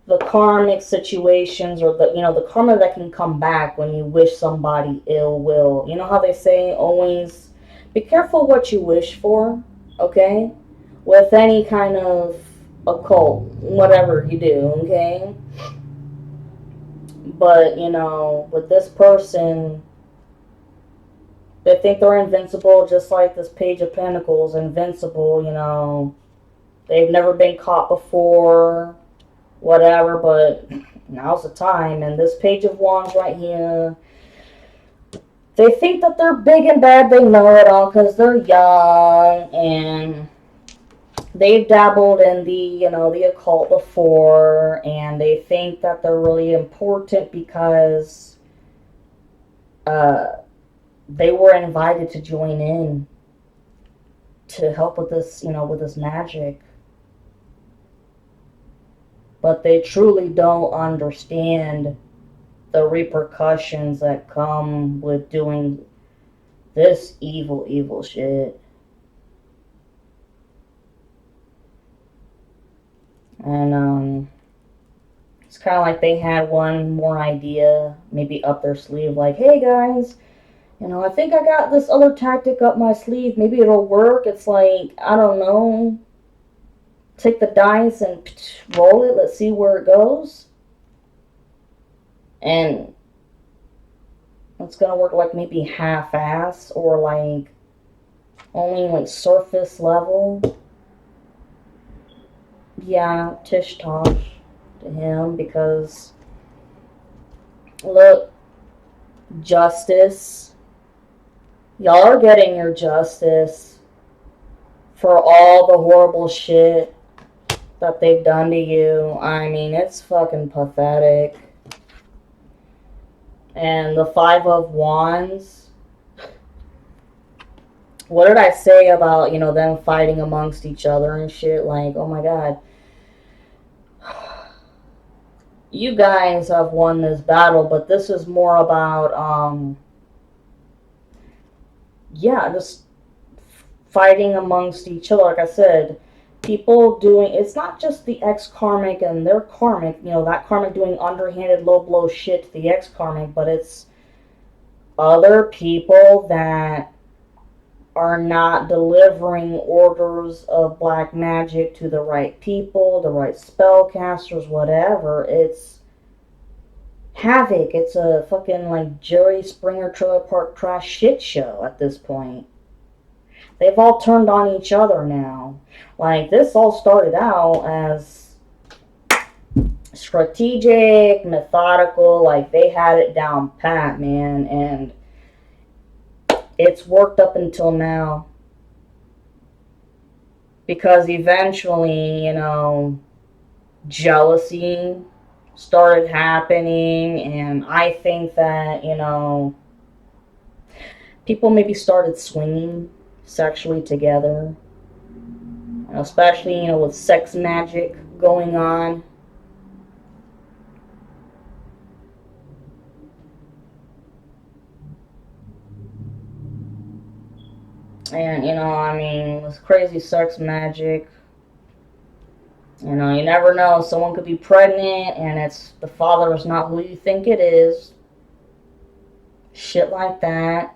the karmic situations, or the, you know, the karma that can come back when you wish somebody ill will. You know how they say always be careful what you wish for, okay? With any kind of occult, whatever you do, okay? But, you know, with this person, they think they're invincible, just like this Page of Pentacles, invincible, you know. They've never been caught before, whatever, but now's the time. And this Page of Wands right here, they think that they're big and bad, they know it all because they're young, and they've dabbled in the, you know, the occult before, and they think that they're really important because uh, they were invited to join in to help with this, you know, with this magic. But they truly don't understand the repercussions that come with doing this evil, evil shit. And it's kind of like they had one more idea, maybe up their sleeve, like, hey guys, you know, I think I got this other tactic up my sleeve. Maybe it'll work. It's like, I don't know. Take the dice and roll it. Let's see where it goes. And it's gonna work like maybe half-ass, or like only like surface level. Yeah, tish tosh to him, because look, justice. Y'all are getting your justice for all the horrible shit that they've done to you. I mean, it's fucking pathetic. And the Five of Wands. What did I say about, you know, them fighting amongst each other and shit? Like, oh my god. You guys have won this battle, but this is more about, yeah, just fighting amongst each other. Like I said, people doing, it's not just the ex-karmic and their karmic, you know, that karmic doing underhanded low blow shit to the ex-karmic, but it's other people that are not delivering orders of black magic to the right people, the right spellcasters, whatever. It's havoc. It's a fucking like Jerry Springer Trailer Park trash shit show at this point. They've all turned on each other now. Like, this all started out as strategic, methodical, like they had it down pat, man, and it's worked up until now. Because eventually, you know, jealousy started happening, and I think that, you know, people maybe started swinging sexually together, especially, you know, with sex magic going on. And, you know, I mean, with crazy sex magic, you know, you never know. Someone could be pregnant and it's the father is not who you think it is. Shit like that.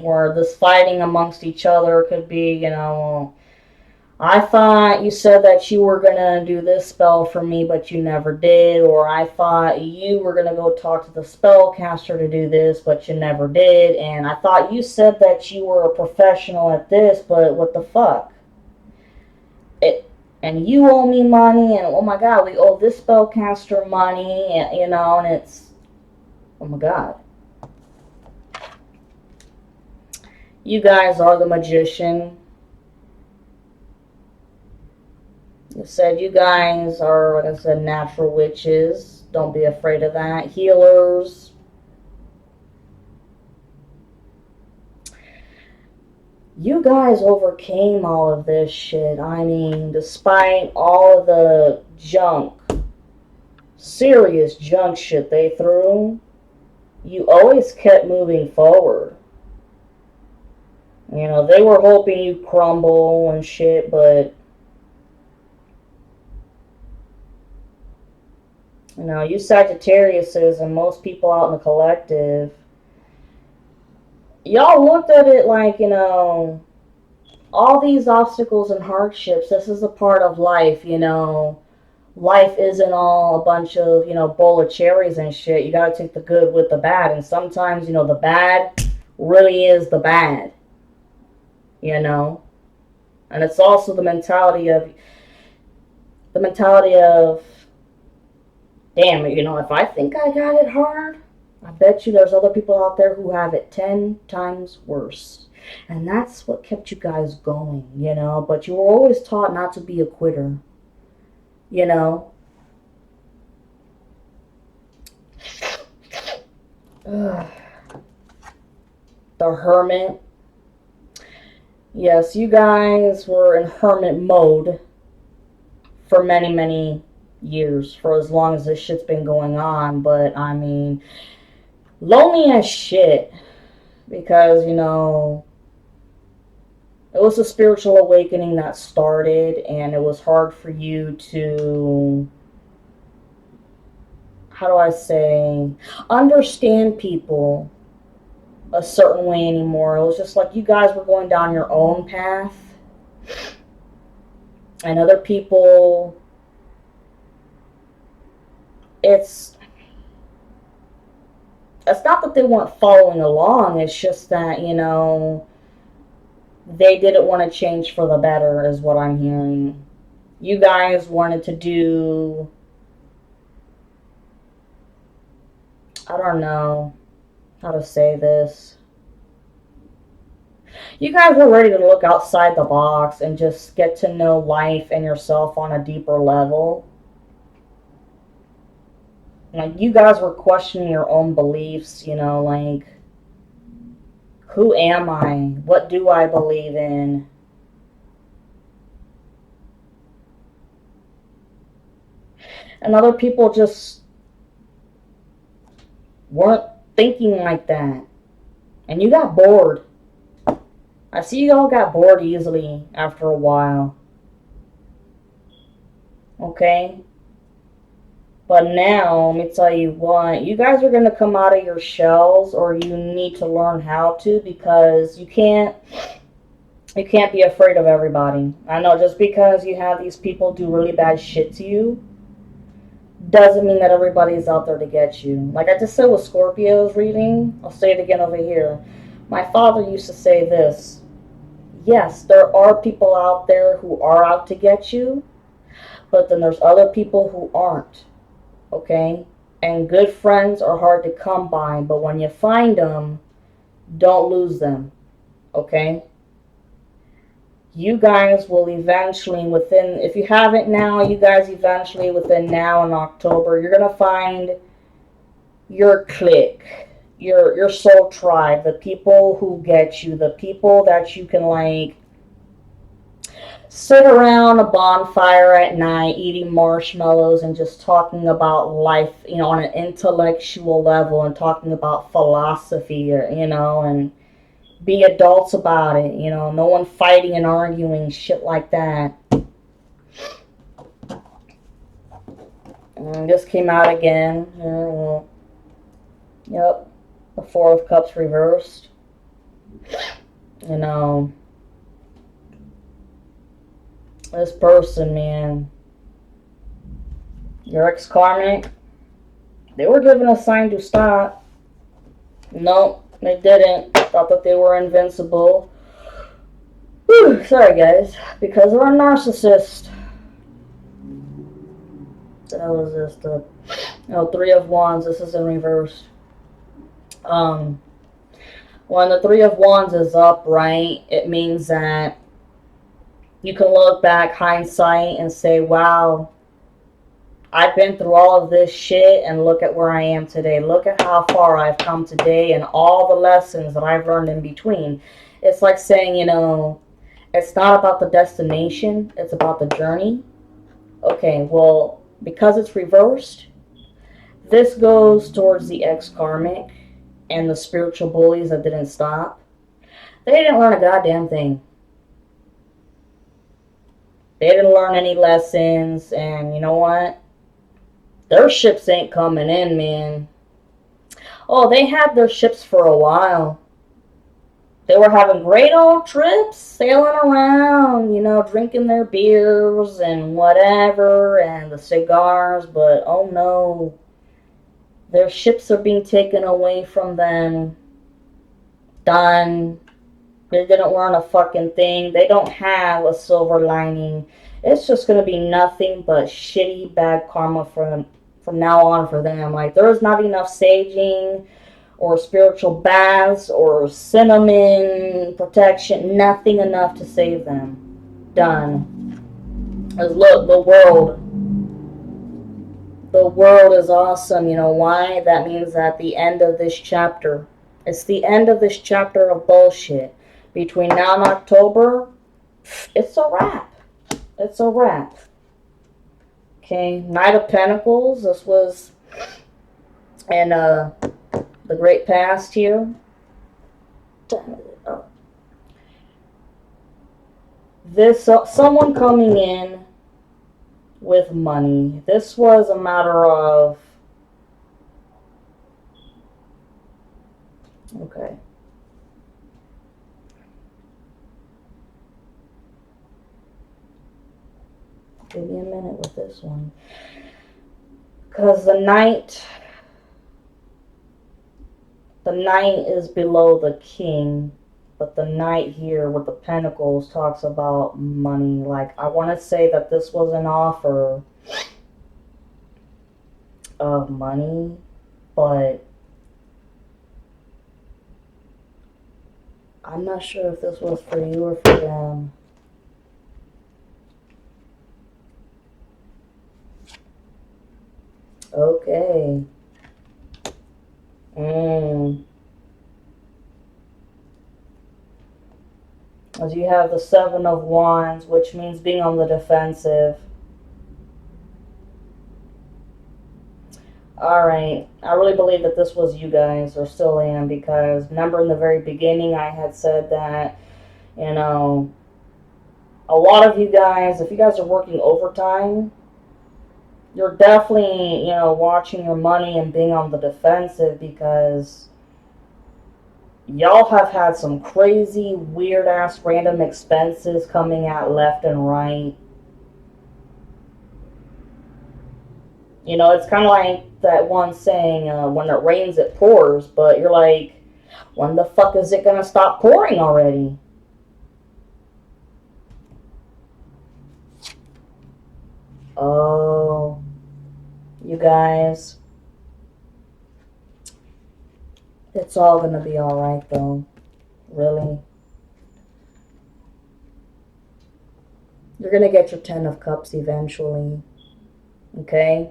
Or this fighting amongst each other could be, you know, I thought you said that you were gonna do this spell for me, but you never did. Or I thought you were gonna go talk to the spellcaster to do this, but you never did. And I thought you said that you were a professional at this, but what the fuck? And you owe me money, and oh my god, we owe this spellcaster money, and, you know, and it's, oh my god. You guys are the magician. You said you guys are, like I said, natural witches. Don't be afraid of that. Healers. You guys overcame all of this shit. I mean, despite all of the junk, serious junk shit they threw, You always kept moving forward. You know, they were hoping you crumble and shit, but you know, you Sagittariuses and most people out in the collective, y'all looked at it like, you know, all these obstacles and hardships, this is a part of life, you know. Life isn't all a bunch of, you know, bowl of cherries and shit. You gotta take the good with the bad. And sometimes, you know, the bad really is the bad, you know. And it's also the mentality of damn, you know, if I think I got it hard, I bet you there's other people out there who have it 10 times worse. And that's what kept you guys going, you know. But you were always taught not to be a quitter, you know. Ugh. The Hermit. Yes, you guys were in hermit mode for many, many years, for as long as this shit's been going on. But I mean, lonely as shit because, you know, it was a spiritual awakening that started, and it was hard for you to, how do I say, understand people a certain way anymore. It was just like you guys were going down your own path, and other people, it's not that they weren't following along, it's just that, you know, they didn't want to change for the better, is what I'm hearing. You guys wanted to do, I don't know how to say this. You guys were ready to look outside the box and just get to know life and yourself on a deeper level. Like, you guys were questioning your own beliefs, you know, like, who am I? What do I believe in? And other people just weren't thinking like that. And you got bored. I see you all got bored easily after a while. Okay? But now, let me tell you what, you guys are going to come out of your shells, or you need to learn how to, because you can't be afraid of everybody. I know, just because you have these people do really bad shit to you doesn't mean that everybody's out there to get you. Like I just said with Scorpio's reading, I'll say it again over here. My father used to say this. Yes, there are people out there who are out to get you, but then there's other people who aren't. Okay? And good friends are hard to come by, but when you find them, don't lose them. Okay? You guys will eventually, within, if you haven't now, you guys eventually, within now and October, you're going to find your clique, your soul tribe, the people who get you, the people that you can, like, sit around a bonfire at night eating marshmallows and just talking about life, you know, on an intellectual level, and talking about philosophy, you know, and be adults about it, you know, no one fighting and arguing, shit like that. And this came out again. Yep, the Four of Cups reversed. You know, this person, man, your ex-karmic, they were given a sign to stop. Nope, they didn't. Thought that they were invincible. Whew, sorry, guys. Because they're a narcissist. What the hell is this? Three of Wands. This is in reverse. When the Three of Wands is up, right, it means that you can look back, hindsight, and say, wow, I've been through all of this shit, and look at where I am today. Look at how far I've come today and all the lessons that I've learned in between. It's like saying, you know, it's not about the destination, it's about the journey. Okay, well, because it's reversed, this goes towards the ex-karmic. and the spiritual bullies that didn't stop, they didn't learn a goddamn thing. They didn't learn any lessons, and you know what? Their ships ain't coming in, man. Oh, they had their ships for a while. They were having great old trips, sailing around, you know, drinking their beers and whatever, and the cigars, but oh no, their ships are being taken away from them. Done. They didn't learn a fucking thing. They don't have a silver lining. It's just gonna be nothing but shitty, bad karma from now on for them. Like, there's not enough saging or spiritual baths or cinnamon protection. Nothing enough to save them. Done. Because look, the world is awesome. You know why? That means at the end of this chapter. It's the end of this chapter of bullshit. Between now and October, it's a wrap. It's a wrap. Okay, Knight of Pentacles. This was in the great past here. This someone coming in with money. This was a matter of, okay. Give me a minute with this one. Because the knight is below the king, but the knight here with the pentacles talks about money. Like, I want to say that this was an offer of money, but I'm not sure if this was for you or for them. Okay. As you have the Seven of Wands, which means being on the defensive. Alright, I really believe that this was you guys, or still am, because remember in the very beginning I had said that, you know, a lot of you guys, if you guys are working overtime, you're definitely, you know, watching your money and being on the defensive, because y'all have had some crazy, weird-ass, random expenses coming out left and right. You know, it's kind of like that one saying, when it rains, it pours, but you're like, when the fuck is it gonna stop pouring already? Oh, you guys, it's all gonna be alright though. Really. You're gonna get your 10 of Cups eventually. Okay?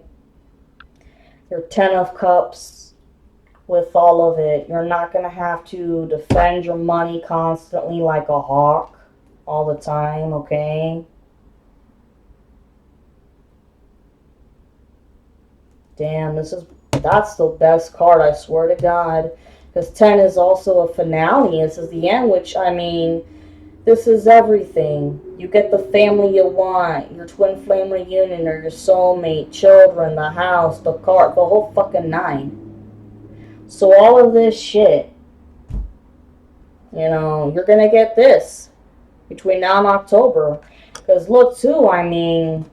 Your 10 of Cups, with all of it, you're not gonna have to defend your money constantly like a hawk all the time, okay? Damn, that's the best card, I swear to God. Because 10 is also a finale. This is the end, which, I mean, this is everything. You get the family you want, your twin flame reunion, or your soulmate, children, the house, the car, the whole fucking nine. So all of this shit, you know, you're gonna get this between now and October. Because look, too, I mean,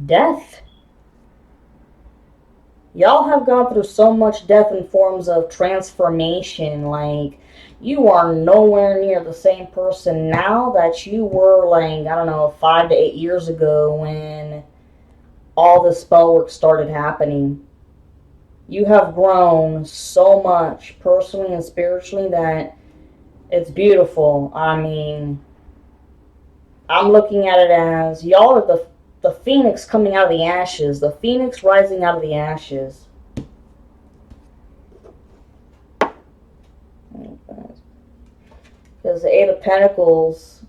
death. Y'all have gone through so much death in forms of transformation. Like, you are nowhere near the same person now that you were, like, I don't know, 5 to 8 years ago when all the spell work started happening. You have grown so much personally and spiritually that it's beautiful. I mean, I'm looking at it as y'all are the phoenix coming out of the ashes, the phoenix rising out of the ashes. Because the Eight of Pentacles,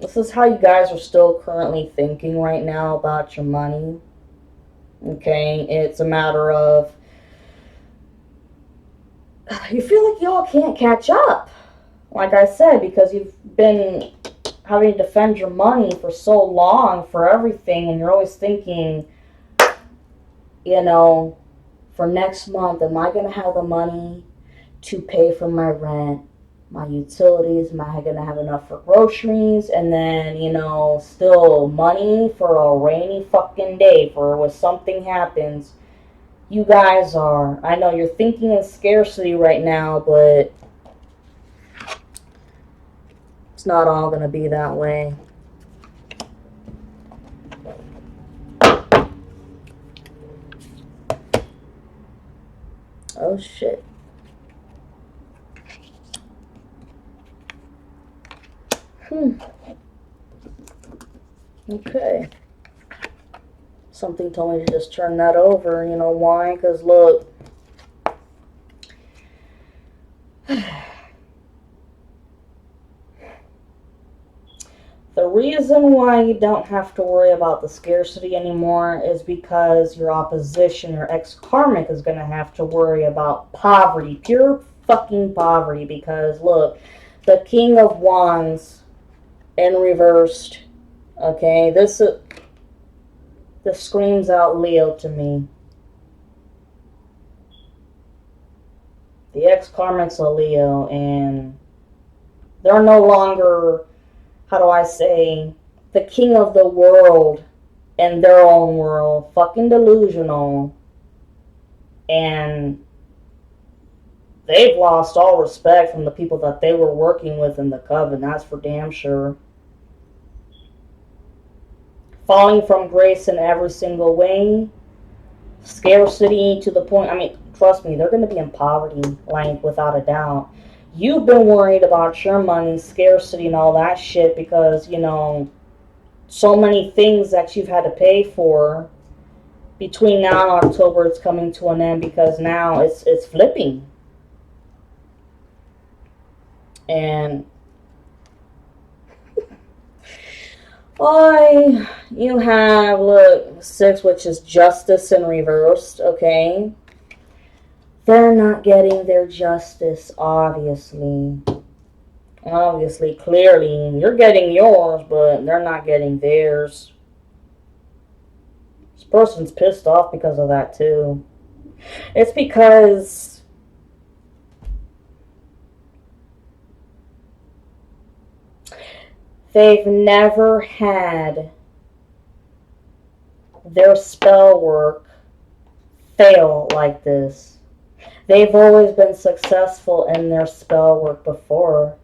this is how you guys are still currently thinking right now about your money. Okay, it's a matter of you feel like y'all can't catch up. Like I said, because you've been having to defend your money for so long for everything, and you're always thinking, you know, for next month, am I going to have the money to pay for my rent, my utilities? Am I going to have enough for groceries? And then, still money for a rainy fucking day for when something happens. You guys are, I know you're thinking in scarcity right now, but it's not all going to be that way. Oh shit. Okay. Something told me to just turn that over. You know why? Because look. The reason why you don't have to worry about the scarcity anymore is because your opposition, your ex-karmic, is going to have to worry about poverty. Pure fucking poverty. Because look, the King of Wands in reversed. Okay, this screams out Leo to me. The ex-karmic's a Leo, and they're no longer, how do I say, the king of the world in their own world. Fucking delusional. And they've lost all respect from the people that they were working with in the coven. That's for damn sure. Falling from grace in every single way. Scarcity to the point, I mean, trust me, they're going to be in poverty, like, without a doubt. You've been worried about your money, scarcity, and all that shit because, so many things that you've had to pay for. Between now and October, it's coming to an end because now it's flipping. And you have, look, 6, which is justice in reversed, okay? They're not getting their justice, obviously. Obviously, clearly. You're getting yours, but they're not getting theirs. This person's pissed off because of that, too. It's because they've never had their spell work fail like this. They've always been successful in their spell work before,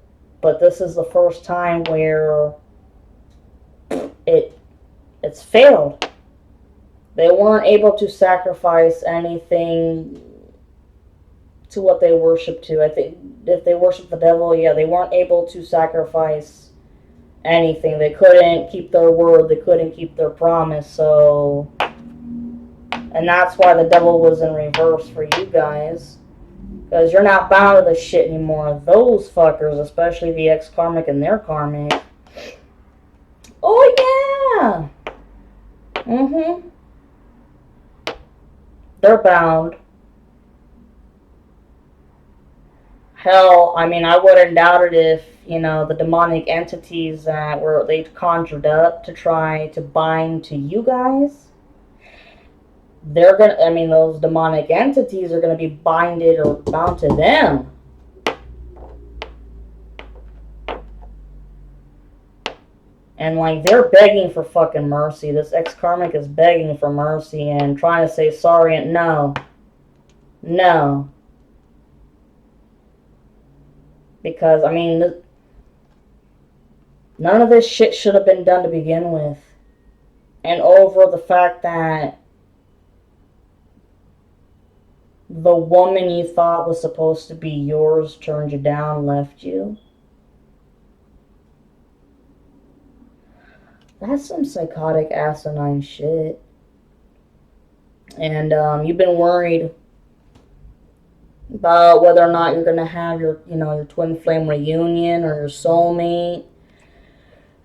but this is the first time where it's failed. They weren't able to sacrifice anything to what they worship to. I think if they worship the devil, yeah, they weren't able to sacrifice anything. They couldn't keep their word. They couldn't keep their promise. So, and that's why the devil was in reverse for you guys. Because you're not bound to this shit anymore. Those fuckers, especially the ex-karmic and their karmic. Oh, yeah. Mm-hmm. They're bound. Hell, I mean, I wouldn't doubt it if, the demonic entities that they conjured up to try to bind to you guys, those demonic entities are gonna be binded or bound to them. And, they're begging for fucking mercy. This ex-karmic is begging for mercy and trying to say sorry and no. No. Because, none of this shit should have been done to begin with. And over the fact that the woman you thought was supposed to be yours turned you down, left you. That's some psychotic, asinine shit. And you've been worried about whether or not you're going to have your twin flame reunion or your soulmate.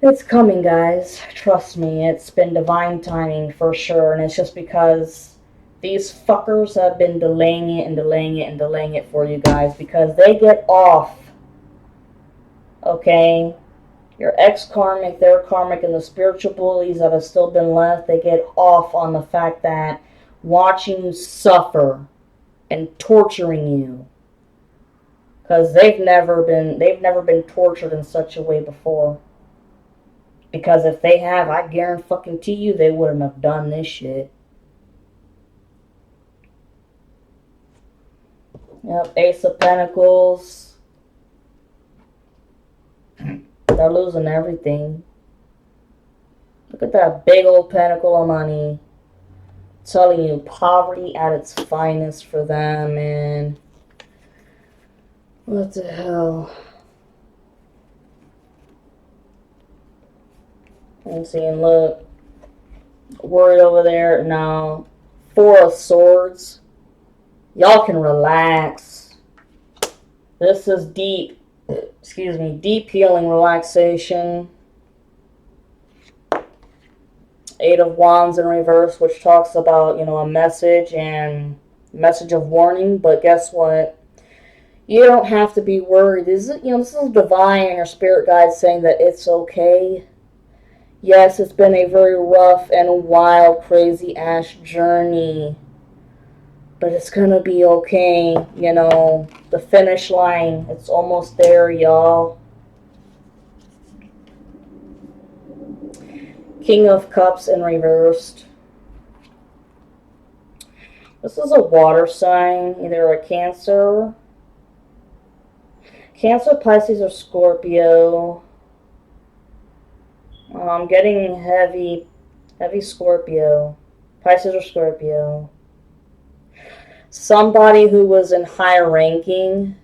It's coming, guys. Trust me. It's been divine timing for sure. And it's just because These fuckers have been delaying it and delaying it and delaying it for you guys because they get off. Okay? Your ex-karmic, their karmic, and the spiritual bullies that have still been left, they get off on the fact that watching you suffer and torturing you. Because they've never been tortured in such a way before. Because if they have, I guarantee you they wouldn't have done this shit. Yep, Ace of Pentacles. They're losing everything. Look at that big old pentacle of money. Telling you poverty at its finest for them, man. What the hell? I'm seeing, look. Worried over there. No. Four of Swords. Y'all can relax. This is deep. Excuse me. Deep healing relaxation. Eight of Wands in reverse, which talks about, a message and message of warning. But guess what? You don't have to be worried. This is divine and your spirit guide saying that it's okay. Yes, it's been a very rough and wild, crazy ass journey. But it's gonna be okay. The finish line, it's almost there, y'all. King of Cups in reversed. This is a water sign, either a Cancer, Pisces, or Scorpio. I'm getting heavy Scorpio. Pisces or Scorpio. Somebody who was in high ranking,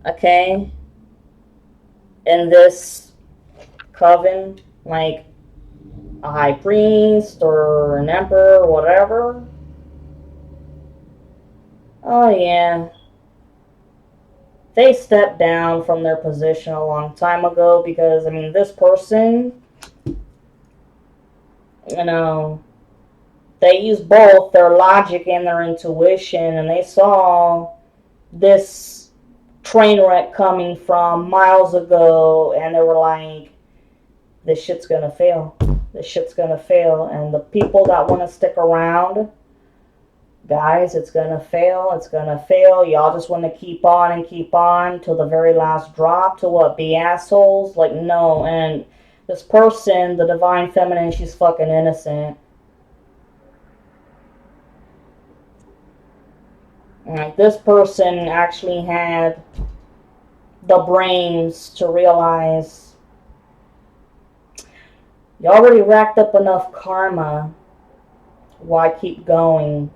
okay, in this coven, like a high priest or an emperor or whatever. Oh yeah. They stepped down from their position a long time ago because, this person, they use both their logic and their intuition, and they saw this train wreck coming from miles ago, and they were like, this shit's gonna fail. This shit's gonna fail. And the people that want to stick around, guys, it's gonna fail. It's gonna fail. Y'all just want to keep on and keep on till the very last drop. To what? Be assholes? Like, no. And this person, the divine feminine, she's fucking innocent. Like, this person actually had the brains to realize you already racked up enough karma. Why keep going?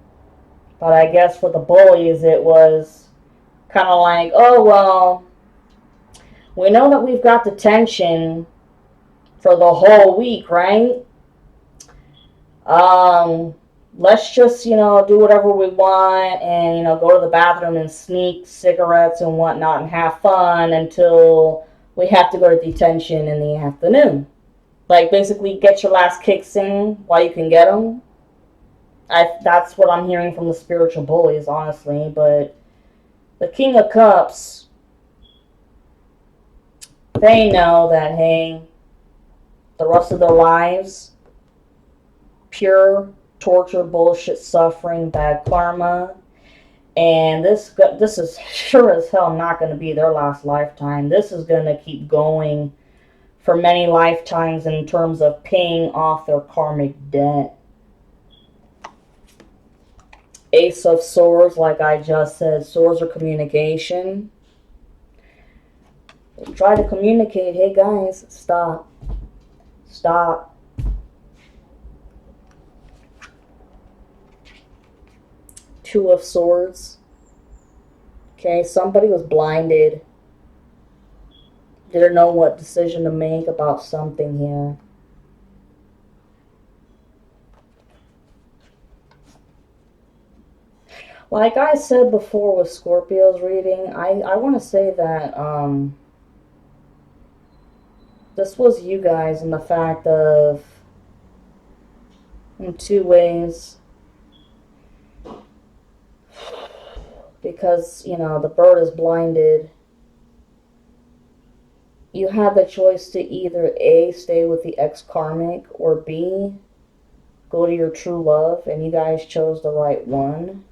But I guess for the bullies, it was kind of like, oh, well, we know that we've got detention for the whole week, right? Let's just, do whatever we want and, go to the bathroom and sneak cigarettes and whatnot and have fun until we have to go to detention in the afternoon. Like, basically, get your last kicks in while you can get them. That's what I'm hearing from the spiritual bullies, honestly. But the King of Cups, they know that, hey, the rest of their lives, pure torture, bullshit, suffering, bad karma. And this is sure as hell not going to be their last lifetime. This is going to keep going for many lifetimes in terms of paying off their karmic debt. Ace of Swords, like I just said, swords are communication. Try to communicate. Hey guys, stop. Stop. Two of Swords. Okay, somebody was blinded. Didn't know what decision to make about something here. Like I said before with Scorpio's reading, I want to say that this was you guys in the fact of, in two ways. because, you know, the bird is blinded. You have the choice to either A, stay with the ex-karmic, or B, go to your true love, and you guys chose the right one.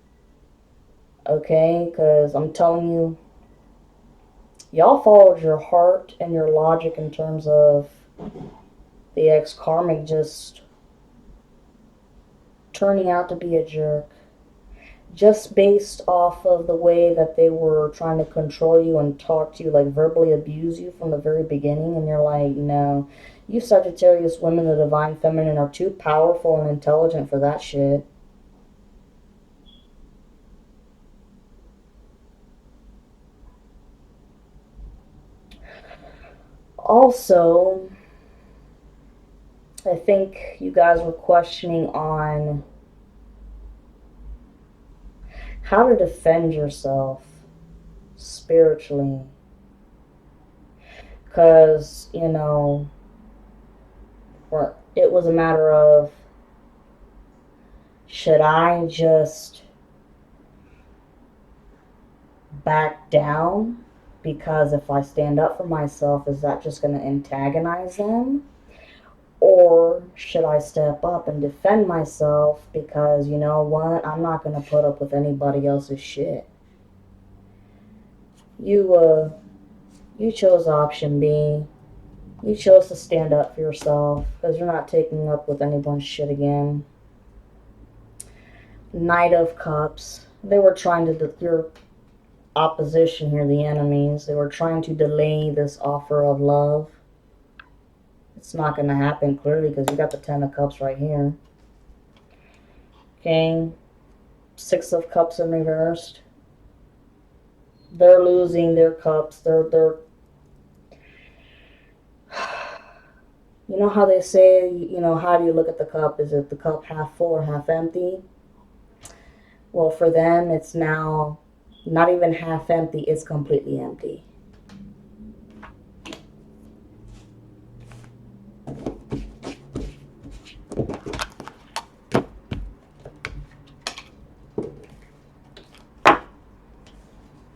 Okay? Because I'm telling you, y'all followed your heart and your logic in terms of the ex-karmic just turning out to be a jerk. Just based off of the way that they were trying to control you and talk to you, like verbally abuse you from the very beginning, and you're like, no, you Sagittarius women, the divine feminine, are too powerful and intelligent for that shit. Also, I think you guys were questioning on how to defend yourself spiritually. Because, you know, it was a matter of, should I just back down? Because if I stand up for myself, is that just going to antagonize them? Or should I step up and defend myself? Because, you know what, I'm not going to put up with anybody else's shit. You chose option B. You chose to stand up for yourself because you're not taking up with anyone's shit again. Knight of Cups. They were trying to, your opposition here, the enemies, they were trying to delay this offer of love. It's not going to happen clearly because you got the Ten of Cups right here. Okay. Six of Cups in reversed. They're losing their cups. They're you know how they say, you know, how do you look at the cup? Is it the cup half full or half empty? Well, for them, it's now not even half empty, it's completely empty.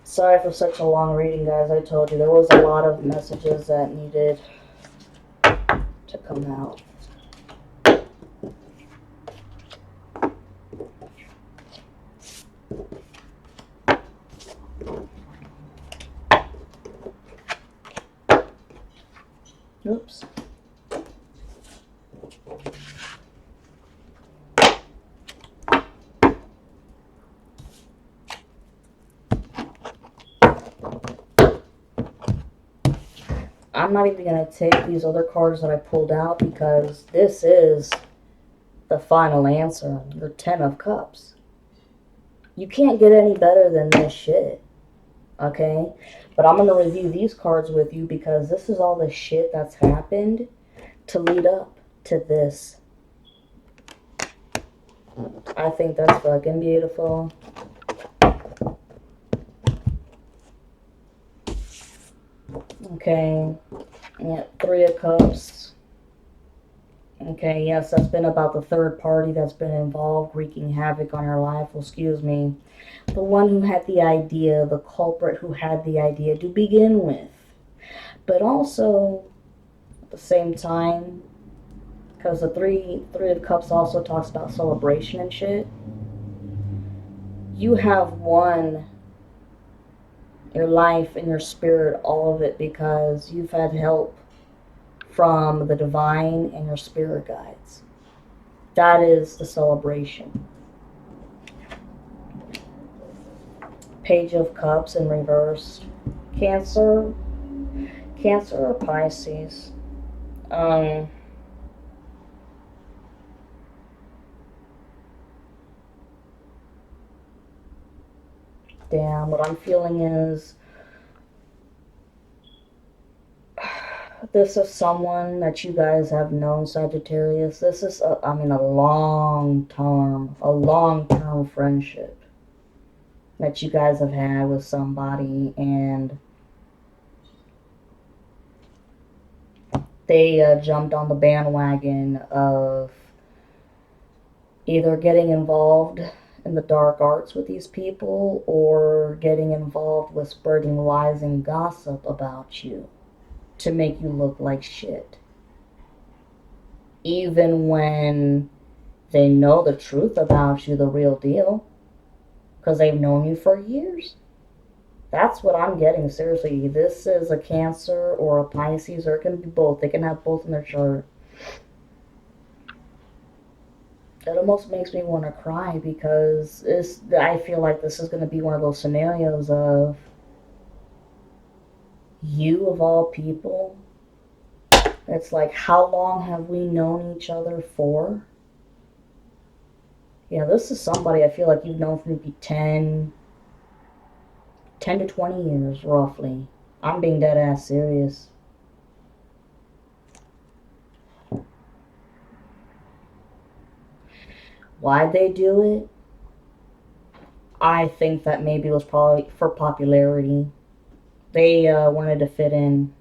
Sorry for such a long reading, guys. I told you there was a lot of messages that needed to come out. Oops. I'm not even going to take these other cards that I pulled out because this is the final answer. Your Ten of Cups. You can't get any better than this shit. Okay? But I'm going to review these cards with you because this is all the shit that's happened to lead up to this. I think that's fucking beautiful. Okay. Yeah, Three of Cups. Okay, yes, that's been about the third party that's been involved, wreaking havoc on your life. Well, excuse me. The one who had the idea, the culprit who had the idea to begin with. But also, at the same time, because the three of Cups also talks about celebration and shit, you have won your life and your spirit, all of it, because you've had help from the divine and your spirit guides. That is the celebration. Page of Cups in reverse. Cancer or Pisces. Damn, what I'm feeling is this is someone that you guys have known, Sagittarius. This is, a long-term friendship that you guys have had with somebody, and they jumped on the bandwagon of either getting involved in in the dark arts with these people or getting involved with spreading lies and gossip about you to make you look like shit. Even when they know the truth about you, the real deal, because they've known you for years. That's what I'm getting, seriously. This is a Cancer or a Pisces, or it can be both. They can have both in their chart. It almost makes me want to cry because I feel like this is going to be one of those scenarios of you, of all people. It's like, how long have we known each other for? Yeah, this is somebody I feel like you've known for maybe 10 to 20 years, roughly. I'm being dead ass serious. Why'd they do it? I think that maybe it was probably for popularity. They wanted to fit in.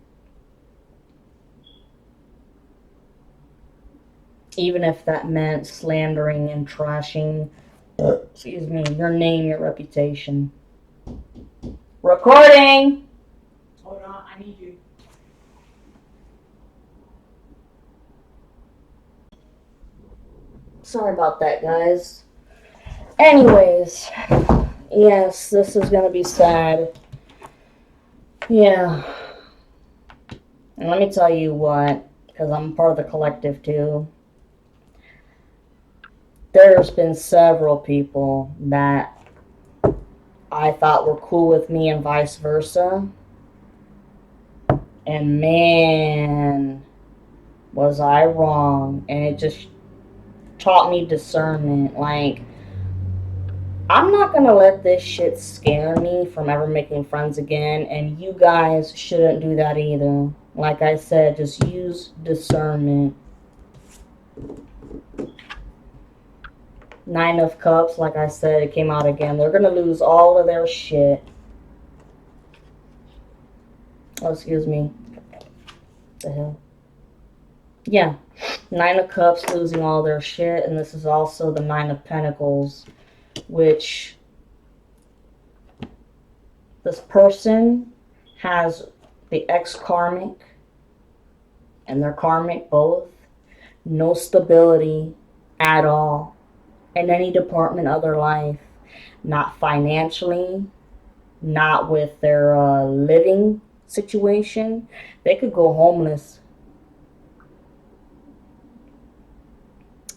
Even if that meant slandering and trashing, excuse me, your name, your reputation. Recording! Hold on, I need you. Sorry about that, guys. Anyways, yes, this is gonna be sad. Yeah. And let me tell you what, because I'm part of the collective too. There's been several people that I thought were cool with me and vice versa. And man, was I wrong. And it just taught me discernment. Like, I'm not gonna let this shit scare me from ever making friends again. And you guys shouldn't do that either. Like I said, just use discernment. Nine of Cups, like I said, it came out again. They're gonna lose all of their shit. Oh, excuse me. What the hell? Yeah. Nine of Cups losing all their shit, and this is also the Nine of Pentacles, which this person has the ex-karmic and their karmic both. No stability at all in any department of their life. Not financially, not with their living situation. They could go homeless.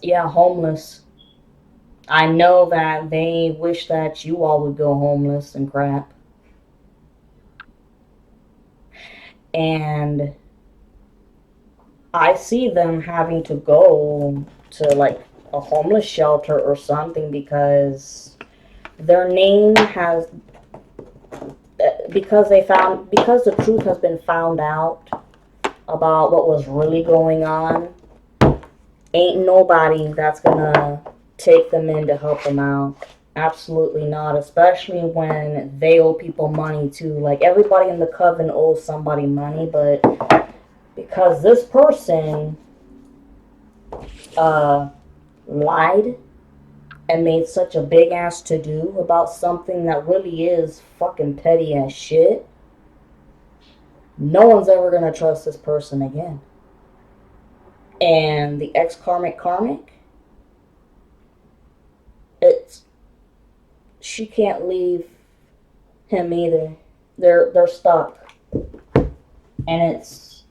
Yeah, homeless. I know that they wish that you all would go homeless and crap. And I see them having to go to like a homeless shelter or something because their name has, because the truth has been found out about what was really going on. Ain't nobody that's gonna take them in to help them out. Absolutely not, especially when they owe people money too. Like, everybody in the coven owes somebody money, but because this person lied and made such a big ass to do about something that really is fucking petty as shit, no one's ever gonna trust this person again. And the ex-karmic, she can't leave him either. They're stuck. And it's,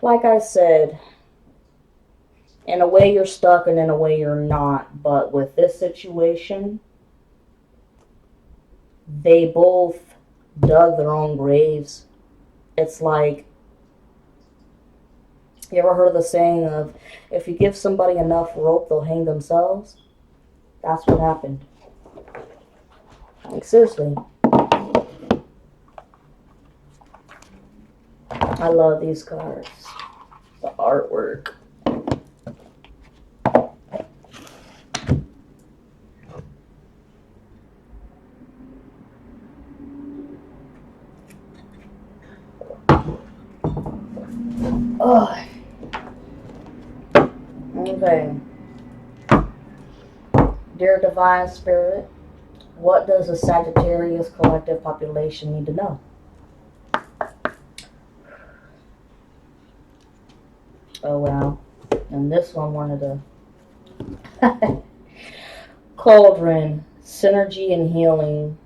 like I said, in a way you're stuck and in a way you're not. But with this situation, they both dug their own graves. It's like, you ever heard of the saying of, if you give somebody enough rope, they'll hang themselves? That's what happened. Like, seriously. I love these cards. The artwork. Oh. Okay. Dear Divine Spirit, what does the Sagittarius collective population need to know? Oh wow. And this one wanted to Cauldron, synergy and healing.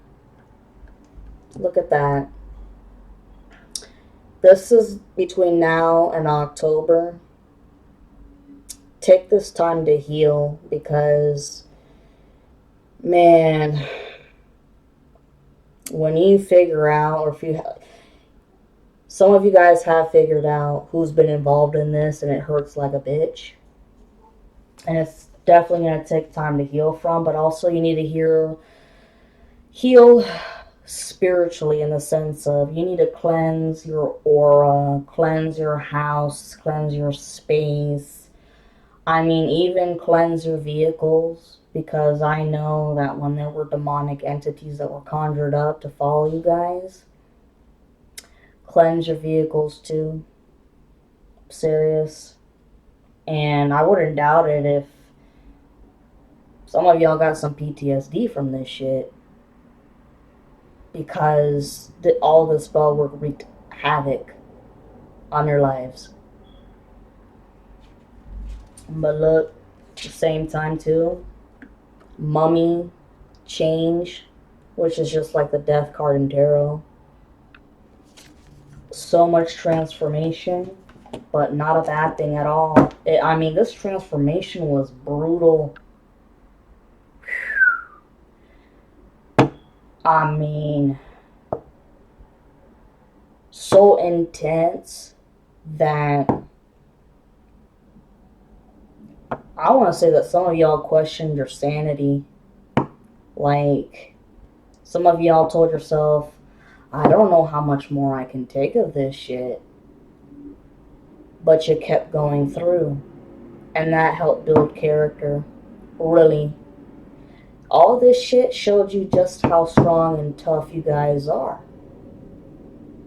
Look at that. This is between now and October. Take this time to heal because, man, when you figure out, or if you, some of you guys have figured out who's been involved in this and it hurts like a bitch. And it's definitely going to take time to heal from, but also you need to heal spiritually in the sense of you need to cleanse your aura, cleanse your house, cleanse your space. I mean, even cleanse your vehicles because I know that when there were demonic entities that were conjured up to follow you guys, cleanse your vehicles too. Serious. And I wouldn't doubt it if some of y'all got some PTSD from this shit because all the spell work wreaked havoc on your lives. But look, at the same time too, mummy, change, which is just like the death card in tarot. So much transformation, but not a bad thing at all. I mean, this transformation was brutal. I mean, so intense that I want to say that some of y'all questioned your sanity. Like, some of y'all told yourself, I don't know how much more I can take of this shit. But you kept going through. And that helped build character. Really. All this shit showed you just how strong and tough you guys are.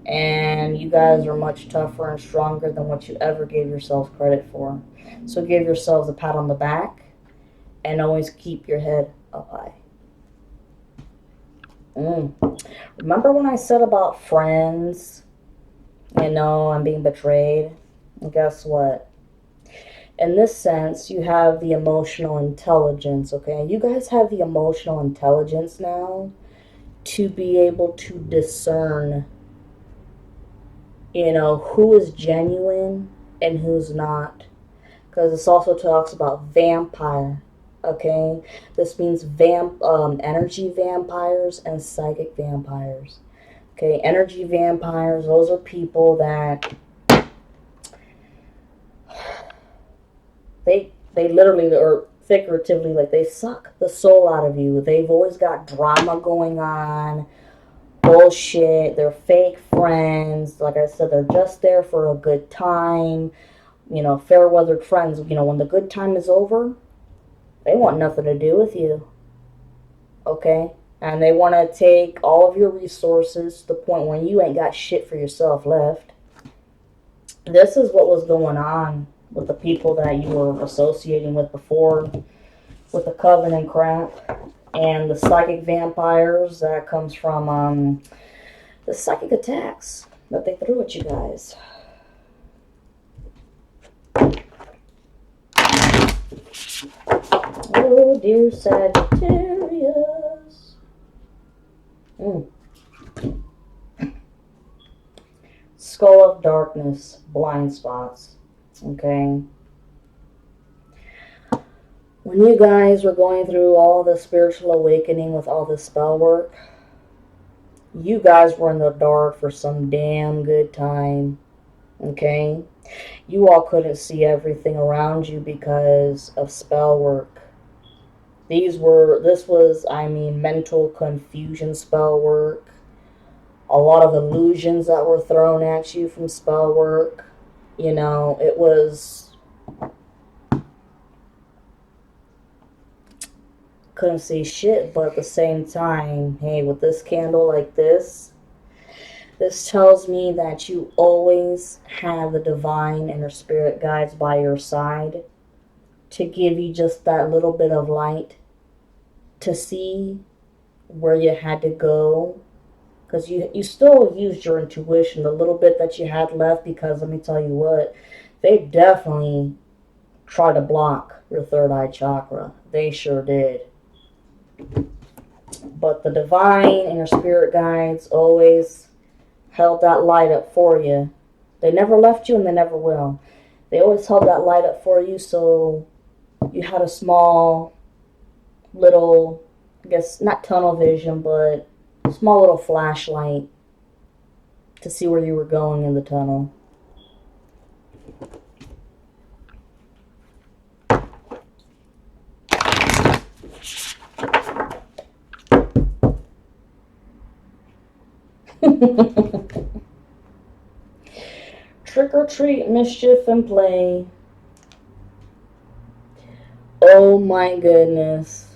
And you guys are much tougher and stronger than what you ever gave yourselves credit for. So give yourselves a pat on the back and always keep your head up high. Remember when I said about friends, and being betrayed? And guess what? In this sense, you have the emotional intelligence, okay? You guys have the emotional intelligence now to be able to discern, who is genuine and who's not. Because this also talks about vampire, okay? This means energy vampires and psychic vampires. Okay, energy vampires, those are people that they literally or figuratively, like, they suck the soul out of you. They've always got drama going on, bullshit, they're fake friends. Like I said, they're just there for a good time. Fair weathered friends. When the good time is over, they want nothing to do with you. Okay? And they want to take all of your resources to the point where you ain't got shit for yourself left. This is what was going on with the people that you were associating with before, with the coven crap. And the psychic vampires, that comes from the psychic attacks that they threw at you guys. Oh, dear Sagittarius. Skull of darkness, blind spots. Okay. When you guys were going through all the spiritual awakening with all this spell work, you guys were in the dark for some damn good time. Okay? You all couldn't see everything around you because of spell work. This was, mental confusion spell work. A lot of illusions that were thrown at you from spell work. It was... Couldn't see shit, but at the same time, hey, with this candle like this tells me that you always have the divine and your spirit guides by your side to give you just that little bit of light to see where you had to go, because you still used your intuition, the little bit that you had left, because let me tell you what, they definitely try to block your third eye chakra. They sure did. But the divine and your spirit guides always held that light up for you. They never left you and they never will. They always held that light up for you, so you had a small little, I guess not tunnel vision, but small little flashlight to see where you were going in the tunnel. Trick or treat, mischief, and play. Oh my goodness.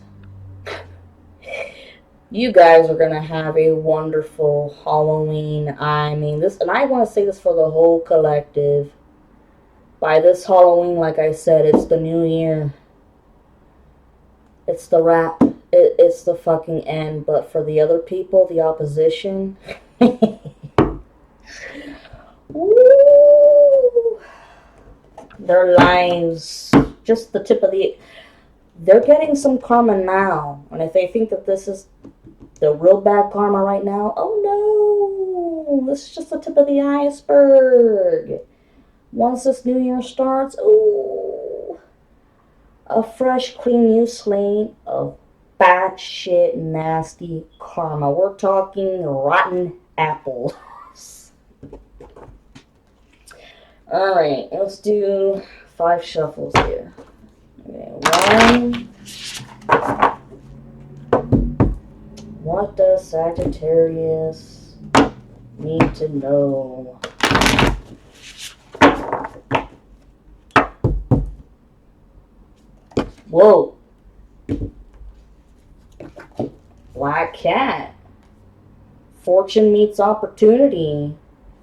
You guys are gonna have a wonderful Halloween. I mean, this, and I want to say this for the whole collective. By this Halloween, like I said, it's the new year. It's the wrap. It's the fucking end. But for the other people, the opposition, woo, their lives, just the tip of the. They're getting some karma now, and if they think that this is the real bad karma right now, oh no, this is just the tip of the iceberg. Once this new year starts, ooh, a fresh, clean new slate of batshit nasty karma. We're talking rotten apples. Alright, let's do 5 shuffles here. Okay, 1. What does Sagittarius need to know? Whoa. Black cat. Fortune meets opportunity.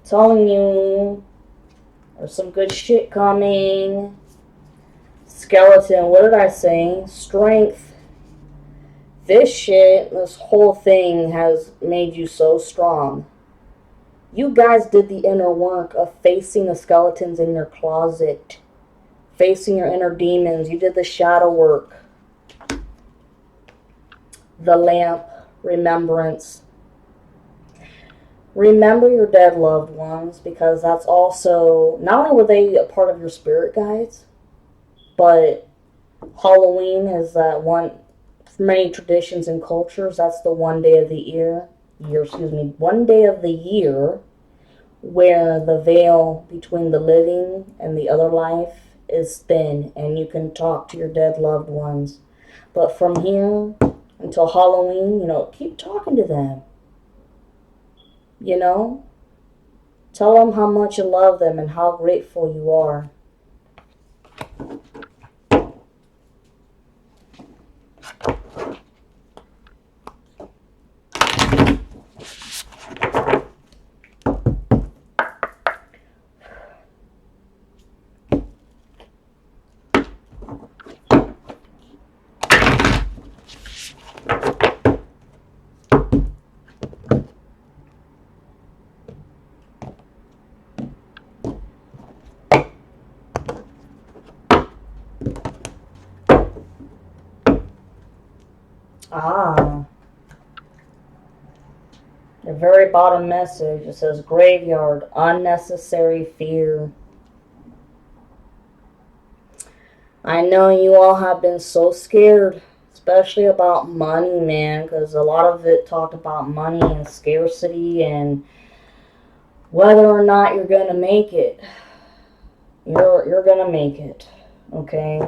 Telling you there's some good shit coming. Skeleton, what did I say? Strength. This shit, this whole thing has made you so strong. You guys did the inner work of facing the skeletons in your closet. Facing your inner demons. You did the shadow work. The lamp. Remembrance. Remember your dead loved ones, because that's also, not only were they a part of your spirit guides, but Halloween is that one, for many traditions and cultures, that's the one day of the one day of the year where the veil between the living and the other life is thin and you can talk to your dead loved ones. But from here until Halloween, keep talking to them. Tell them how much you love them and how grateful you are. Ah, the very bottom message, it says graveyard, unnecessary fear. I know you all have been so scared, especially about money, man, because a lot of it talked about money and scarcity and whether or not you're going to make it. You're going to make it, okay?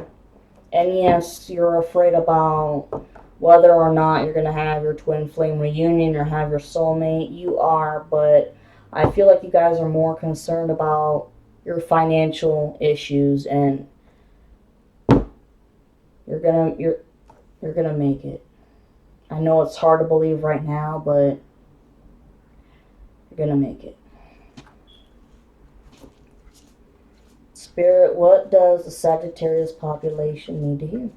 And yes, you're afraid about whether or not you're going to have your twin flame reunion or have your soulmate. You are, but I feel like you guys are more concerned about your financial issues, and you're gonna make it. I know it's hard to believe right now, but you're gonna make it. Spirit, what does the Sagittarius population need to hear?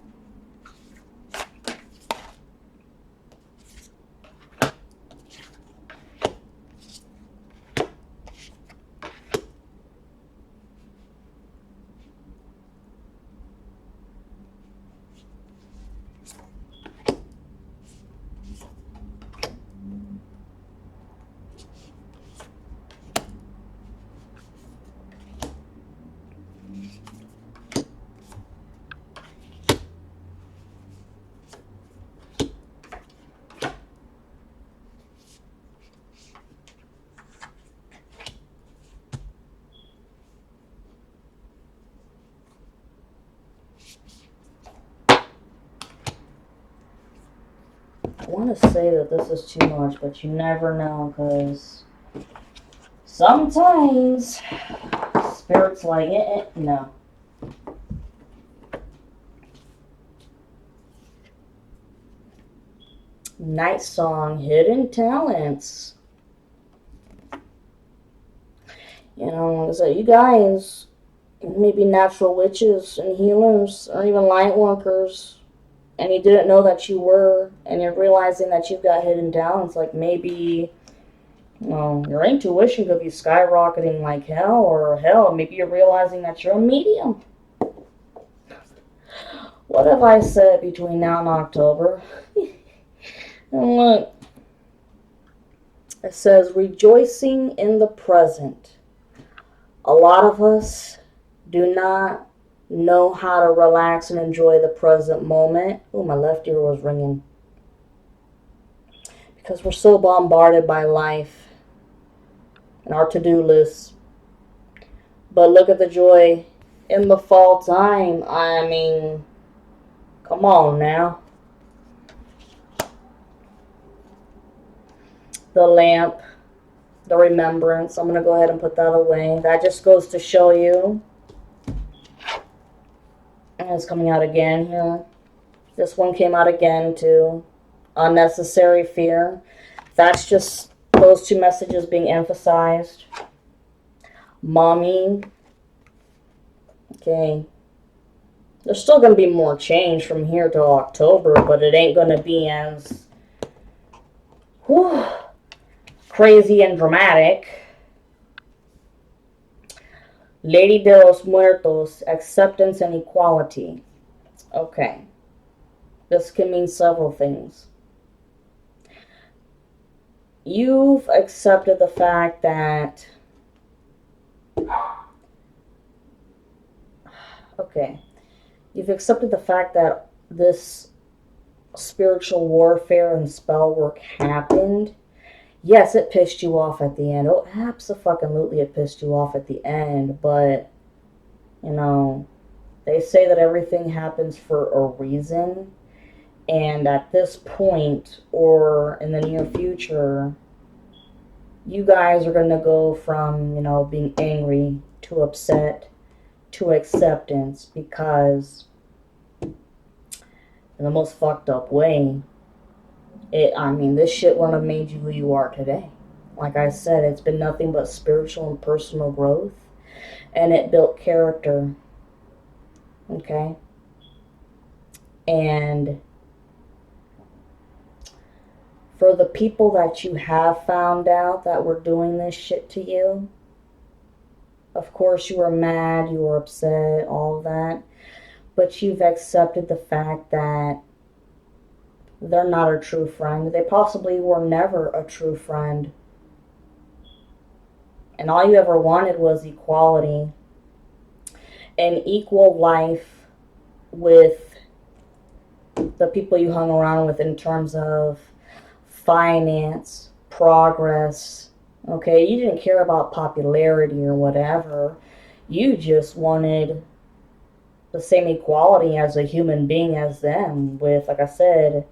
want to say that this is too much, but you never know, because sometimes Spirit's like, no. Night Song, Hidden Talents. You know, so you guys may be natural witches and healers or even light workers, and you didn't know that you were, and you're realizing that you've got hidden talents. Like maybe, well, your intuition could be skyrocketing like hell, or hell, maybe you're realizing that you're a medium. What have I said between now and October? And look, it says rejoicing in the present. A lot of us do not know how to relax and enjoy the present moment. Oh, my left ear was ringing. Because we're so bombarded by life and our to-do lists. But look at the joy in the fall time. I mean, come on now. The lamp, the remembrance. I'm going to go ahead and put that away. That just goes to show you. And it's coming out again here. This one came out again too. Unnecessary fear. That's just those two messages being emphasized. Mommy. Okay. There's still going to be more change from here till October, but it ain't going to be as crazy and dramatic. Lady de los Muertos, acceptance and equality. Okay. This can mean several things. You've accepted the fact that... Okay. You've accepted the fact that this spiritual warfare and spell work happened. Yes, it pissed you off at the end. Oh, absolutely it pissed you off at the end. But, you know, they say that everything happens for a reason. And at this point, or in the near future, you guys are going to go from, you know, being angry to upset to acceptance, because in the most fucked up way, this shit wouldn't have made you who you are today. Like I said, it's been nothing but spiritual and personal growth, and it built character. Okay? And for the people that you have found out that were doing this shit to you, of course you were mad, you were upset, all of that, but you've accepted the fact that they're not a true friend. They possibly were never a true friend. And all you ever wanted was equality and equal life with the people you hung around with in terms of finance, progress. Okay, you didn't care about popularity or whatever. You just wanted the same equality as a human being as them, with, like I said,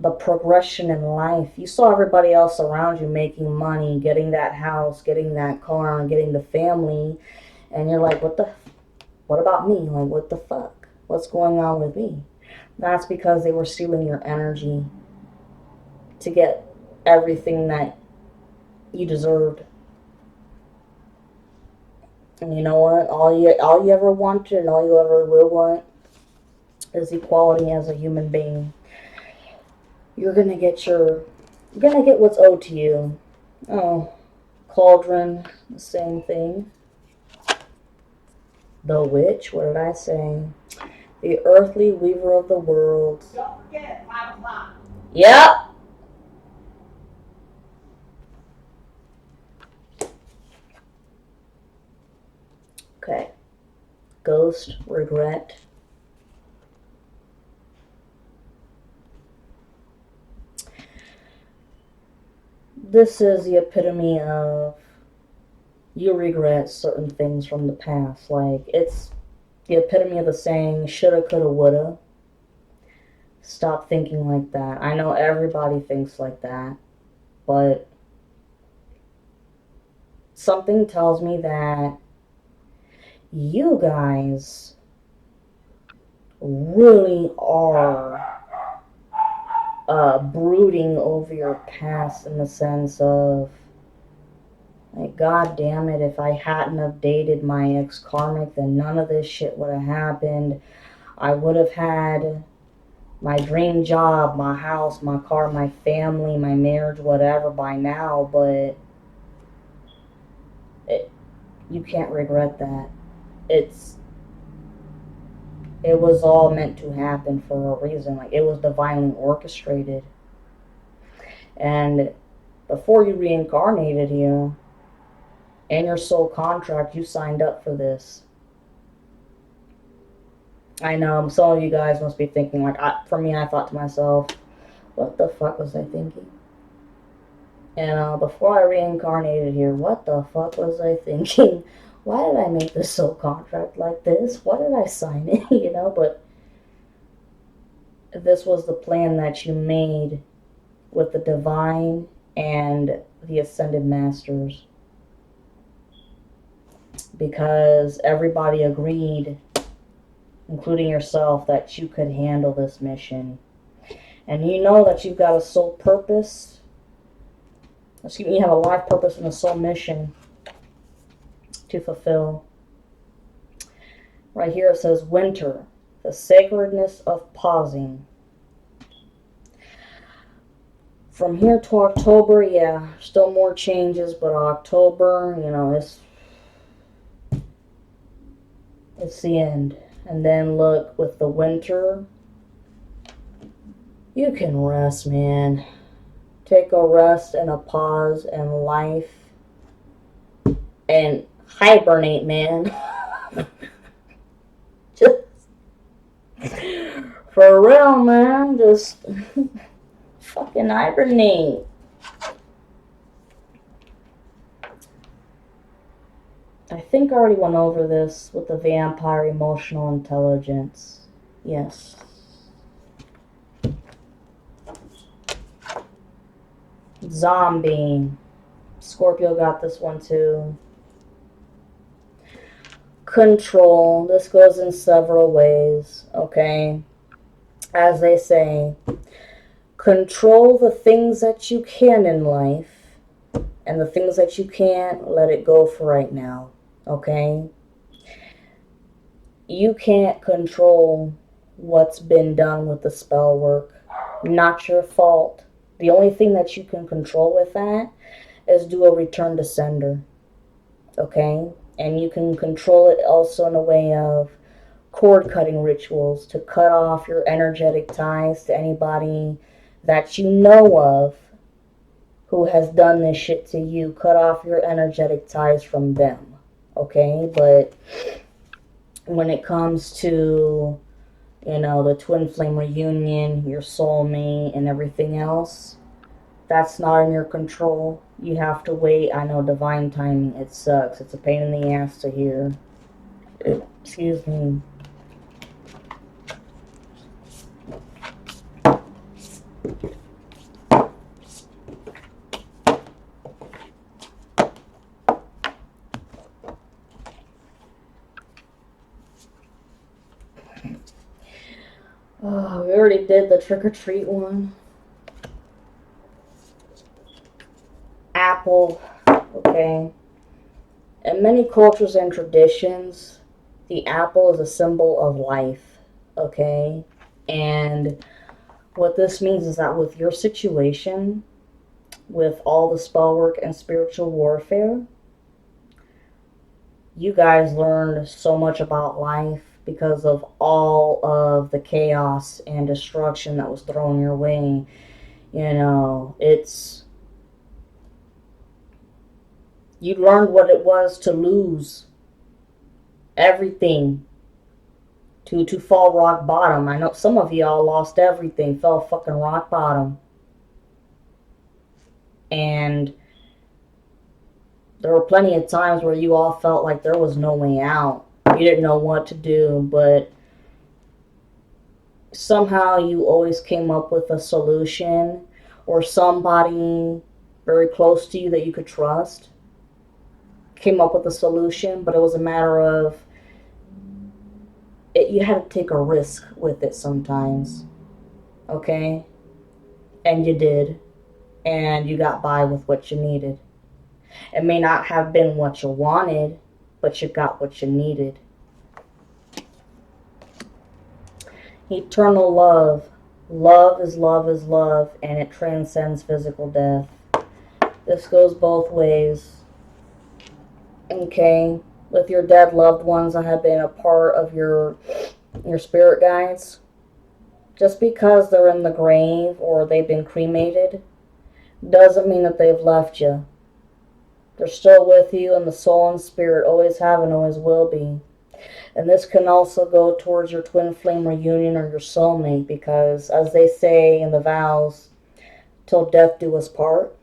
the progression in life. You saw everybody else around you making money, getting that house, getting that car, and getting the family, and you're like, what about me? Like, what the fuck? What's going on with me? That's because they were stealing your energy to get everything that you deserved. And you know what? All you ever wanted and all you ever will want is equality as a human being. You're gonna get what's owed to you. Oh, cauldron, the same thing. The witch, what did I say? The earthly weaver of the world. Don't forget, 5 o'clock. Yep. Okay. Ghost, regret. This is the epitome of you regret certain things from the past. Like, it's the epitome of the saying, shoulda, coulda, woulda. Stop thinking like that. I know everybody thinks like that, but something tells me that you guys really are brooding over your past in the sense of, like, god damn it, if I hadn't have dated my ex Karmic, then none of this shit would have happened. I would have had my dream job, my house, my car, my family, my marriage, whatever by now, but it, you can't regret that. It's it was all meant to happen for a reason. Like, it was divinely orchestrated. And before you reincarnated here, in your soul contract, you signed up for this. I know some of you guys must be thinking, like, for me, I thought to myself, what the fuck was I thinking? And before I reincarnated here, what the fuck was I thinking? Why did I make this soul contract like this? Why did I sign it? But this was the plan that you made with the divine and the ascended masters. Because everybody agreed, including yourself, that you could handle this mission. And you know that you've got a soul purpose. Excuse me, you have a life purpose and a soul mission to fulfill. Right here it says winter, the sacredness of pausing. From here to October, yeah, still more changes, but October, it's the end. And then look, with the winter, you can rest, man. Take a rest and a pause in life and hibernate, man. Just for real, man. Just fucking hibernate. I think I already went over this with the vampire emotional intelligence. Yes. Zombie. Scorpio got this one too. Control. This goes in several ways, okay? As they say, control the things that you can in life, and the things that you can't, let it go for right now, okay? You can't control what's been done with the spell work. Not your fault. The only thing that you can control with that is do a return to sender, okay? And you can control it also in a way of cord cutting rituals to cut off your energetic ties to anybody that you know of who has done this shit to you. Cut off your energetic ties from them, okay? But when it comes to, the twin flame reunion, your soulmate, and everything else, that's not in your control. You have to wait. I know divine timing, it sucks. It's a pain in the ass to hear. Excuse me. Oh, we already did the trick-or-treat one. Apple, okay? In many cultures and traditions, the apple is a symbol of life, okay? And what this means is that with your situation, with all the spell work and spiritual warfare, you guys learned so much about life because of all of the chaos and destruction that was thrown your way. You learned what it was to lose everything, to fall rock bottom. I know some of y'all lost everything, fell fucking rock bottom. And there were plenty of times where you all felt like there was no way out. You didn't know what to do, but somehow you always came up with a solution, or somebody very close to you that you could trust came up with a solution, but it was a matter of it, you had to take a risk with it sometimes, okay? And you did, and you got by with what you needed. It may not have been what you wanted, but you got what you needed. Eternal love. Love is love is love, and it transcends physical death. This goes both ways. Okay? With your dead loved ones that have been a part of your spirit guides, just because they're in the grave or they've been cremated doesn't mean that they've left you. They're still with you, and the soul and spirit always have and always will be. And this can also go towards your twin flame reunion or your soulmate, because as they say in the vows, till death do us part.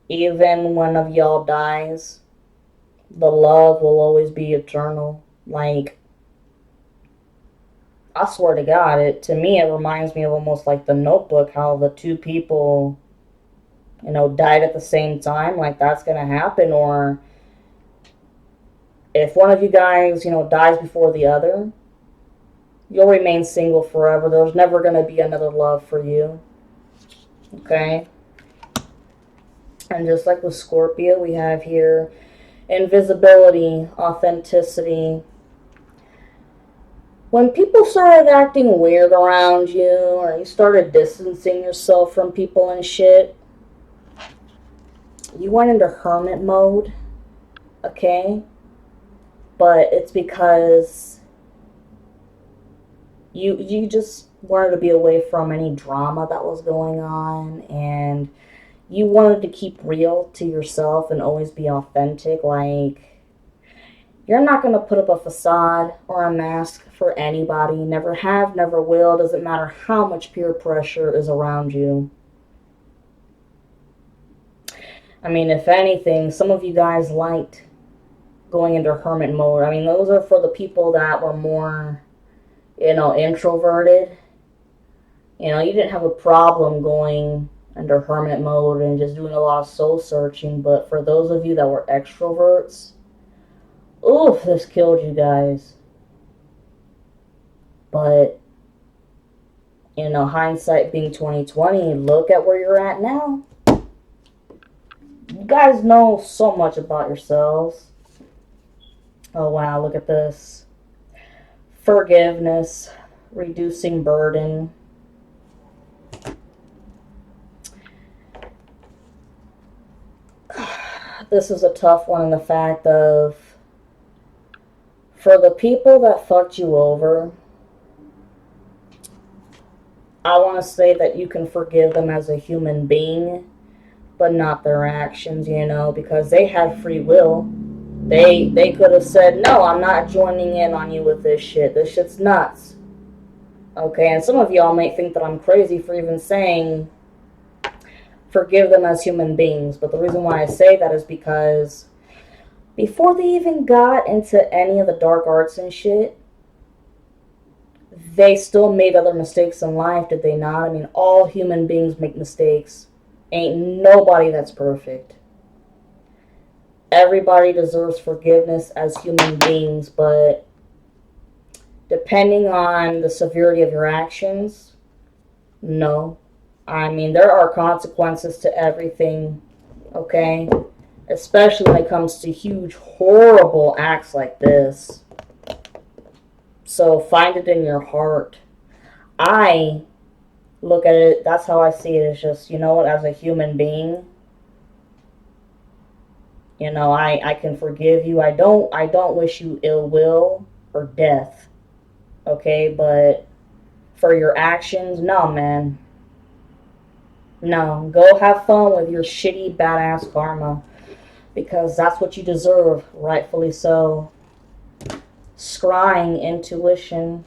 Even when one of y'all dies, the love will always be eternal. Like, I swear to God, to me it reminds me of almost like the Notebook, how the two people, died at the same time. Like, that's gonna happen. Or if one of you guys, dies before the other, you'll remain single forever. There's never gonna be another love for you. Okay? And just like with Scorpio, we have here invisibility, authenticity. When people started acting weird around you, or you started distancing yourself from people and shit, you went into hermit mode, okay? But it's because you just wanted to be away from any drama that was going on, and you wanted to keep real to yourself and always be authentic. Like, you're not going to put up a facade or a mask for anybody. Never have, never will. Doesn't matter how much peer pressure is around you. I mean, if anything, some of you guys liked going into hermit mode. I mean, those are for the people that were more, introverted. You didn't have a problem going under hermit mode and just doing a lot of soul searching. But for those of you that were extroverts, oof, this killed you guys. But, hindsight being 2020, look at where you're at now. You guys know so much about yourselves. Oh, wow, look at this. Forgiveness, reducing burden. This is a tough one in the fact of, for the people that fucked you over, I want to say that you can forgive them as a human being, but not their actions, because they had free will. They could have said, no, I'm not joining in on you with this shit. This shit's nuts. Okay, and some of y'all might think that I'm crazy for even saying forgive them as human beings. But the reason why I say that is because before they even got into any of the dark arts and shit, they still made other mistakes in life, did they not? I mean, all human beings make mistakes. Ain't nobody that's perfect. Everybody deserves forgiveness as human beings, but depending on the severity of your actions, no. I mean, there are consequences to everything, okay? Especially when it comes to huge, horrible acts like this. So find it in your heart. I look at it, that's how I see it, as just, as a human being, I can forgive you. I don't wish you ill will or death. Okay, but for your actions, no, man. No, go have fun with your shitty, badass karma, because that's what you deserve, rightfully so. Scrying intuition.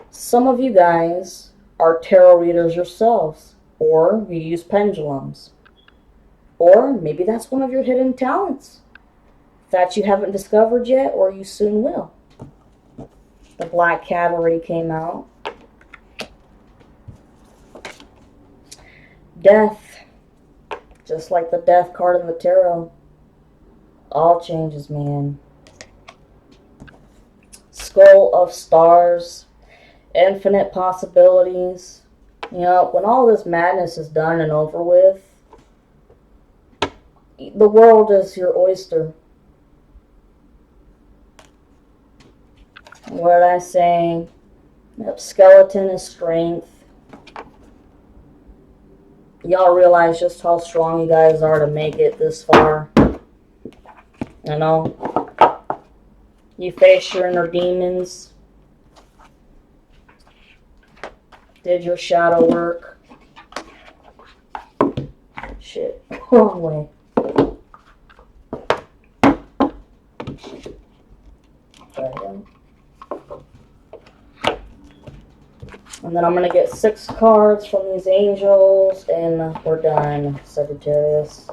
Some of you guys are tarot readers yourselves, or you use pendulums. Or maybe that's one of your hidden talents that you haven't discovered yet, or you soon will. The Black Cavalry came out. Death. Just like the Death card in the tarot. All changes, man. Skull of Stars. Infinite possibilities. You know, when all this madness is done and over with, the world is your oyster. What did I say? Yep, skeleton is strength. Y'all realize just how strong you guys are to make it this far. You know? You face your inner demons. Did your shadow work. Shit. Wrong way. And then I'm going to get 6 cards from these angels, and we're done, Sagittarius.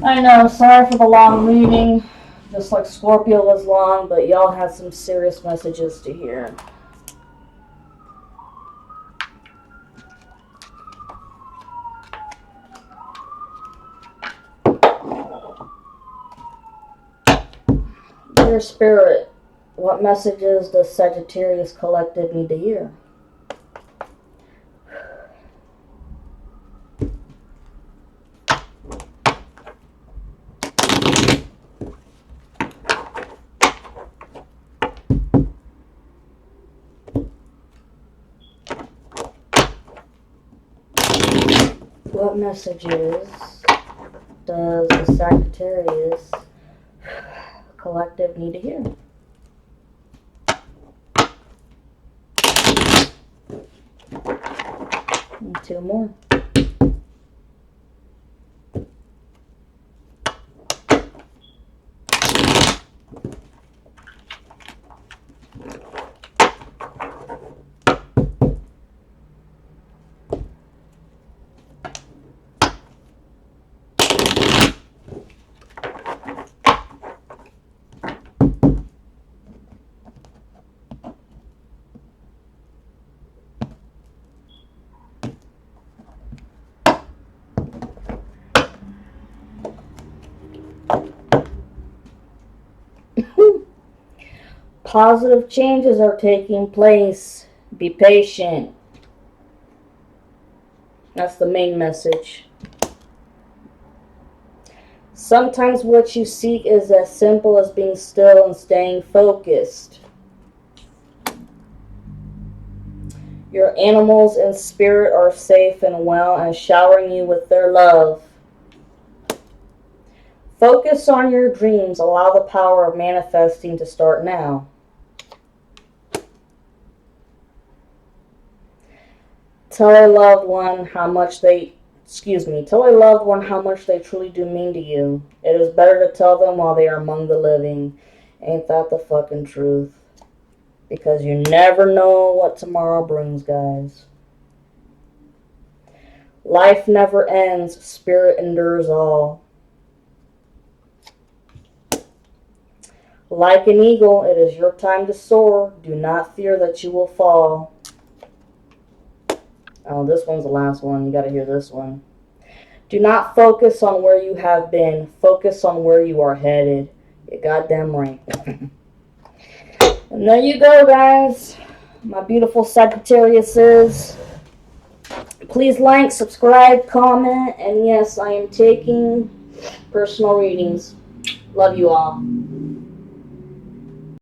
I know, sorry for the long reading, just like Scorpio was long, but y'all had some serious messages to hear. Dear Spirit, what messages does Sagittarius Collective need to hear? What messages does the Sagittarius Collective need to hear? And 2 more. Positive changes are taking place. Be patient. That's the main message. Sometimes what you seek is as simple as being still and staying focused. Your animals and spirit are safe and well and showering you with their love. Focus on your dreams. Allow the power of manifesting to start now. Tell a loved one how much they truly do mean to you. It is better to tell them while they are among the living. Ain't that the fucking truth? Because you never know what tomorrow brings, guys. Life never ends. Spirit endures all. Like an eagle, it is your time to soar. Do not fear that you will fall. Oh, this one's the last one. You gotta hear this one. Do not focus on where you have been. Focus on where you are headed. You're goddamn right. And there you go, guys. My beautiful Sagittariuses. Please like, subscribe, comment, and yes, I am taking personal readings. Love you all.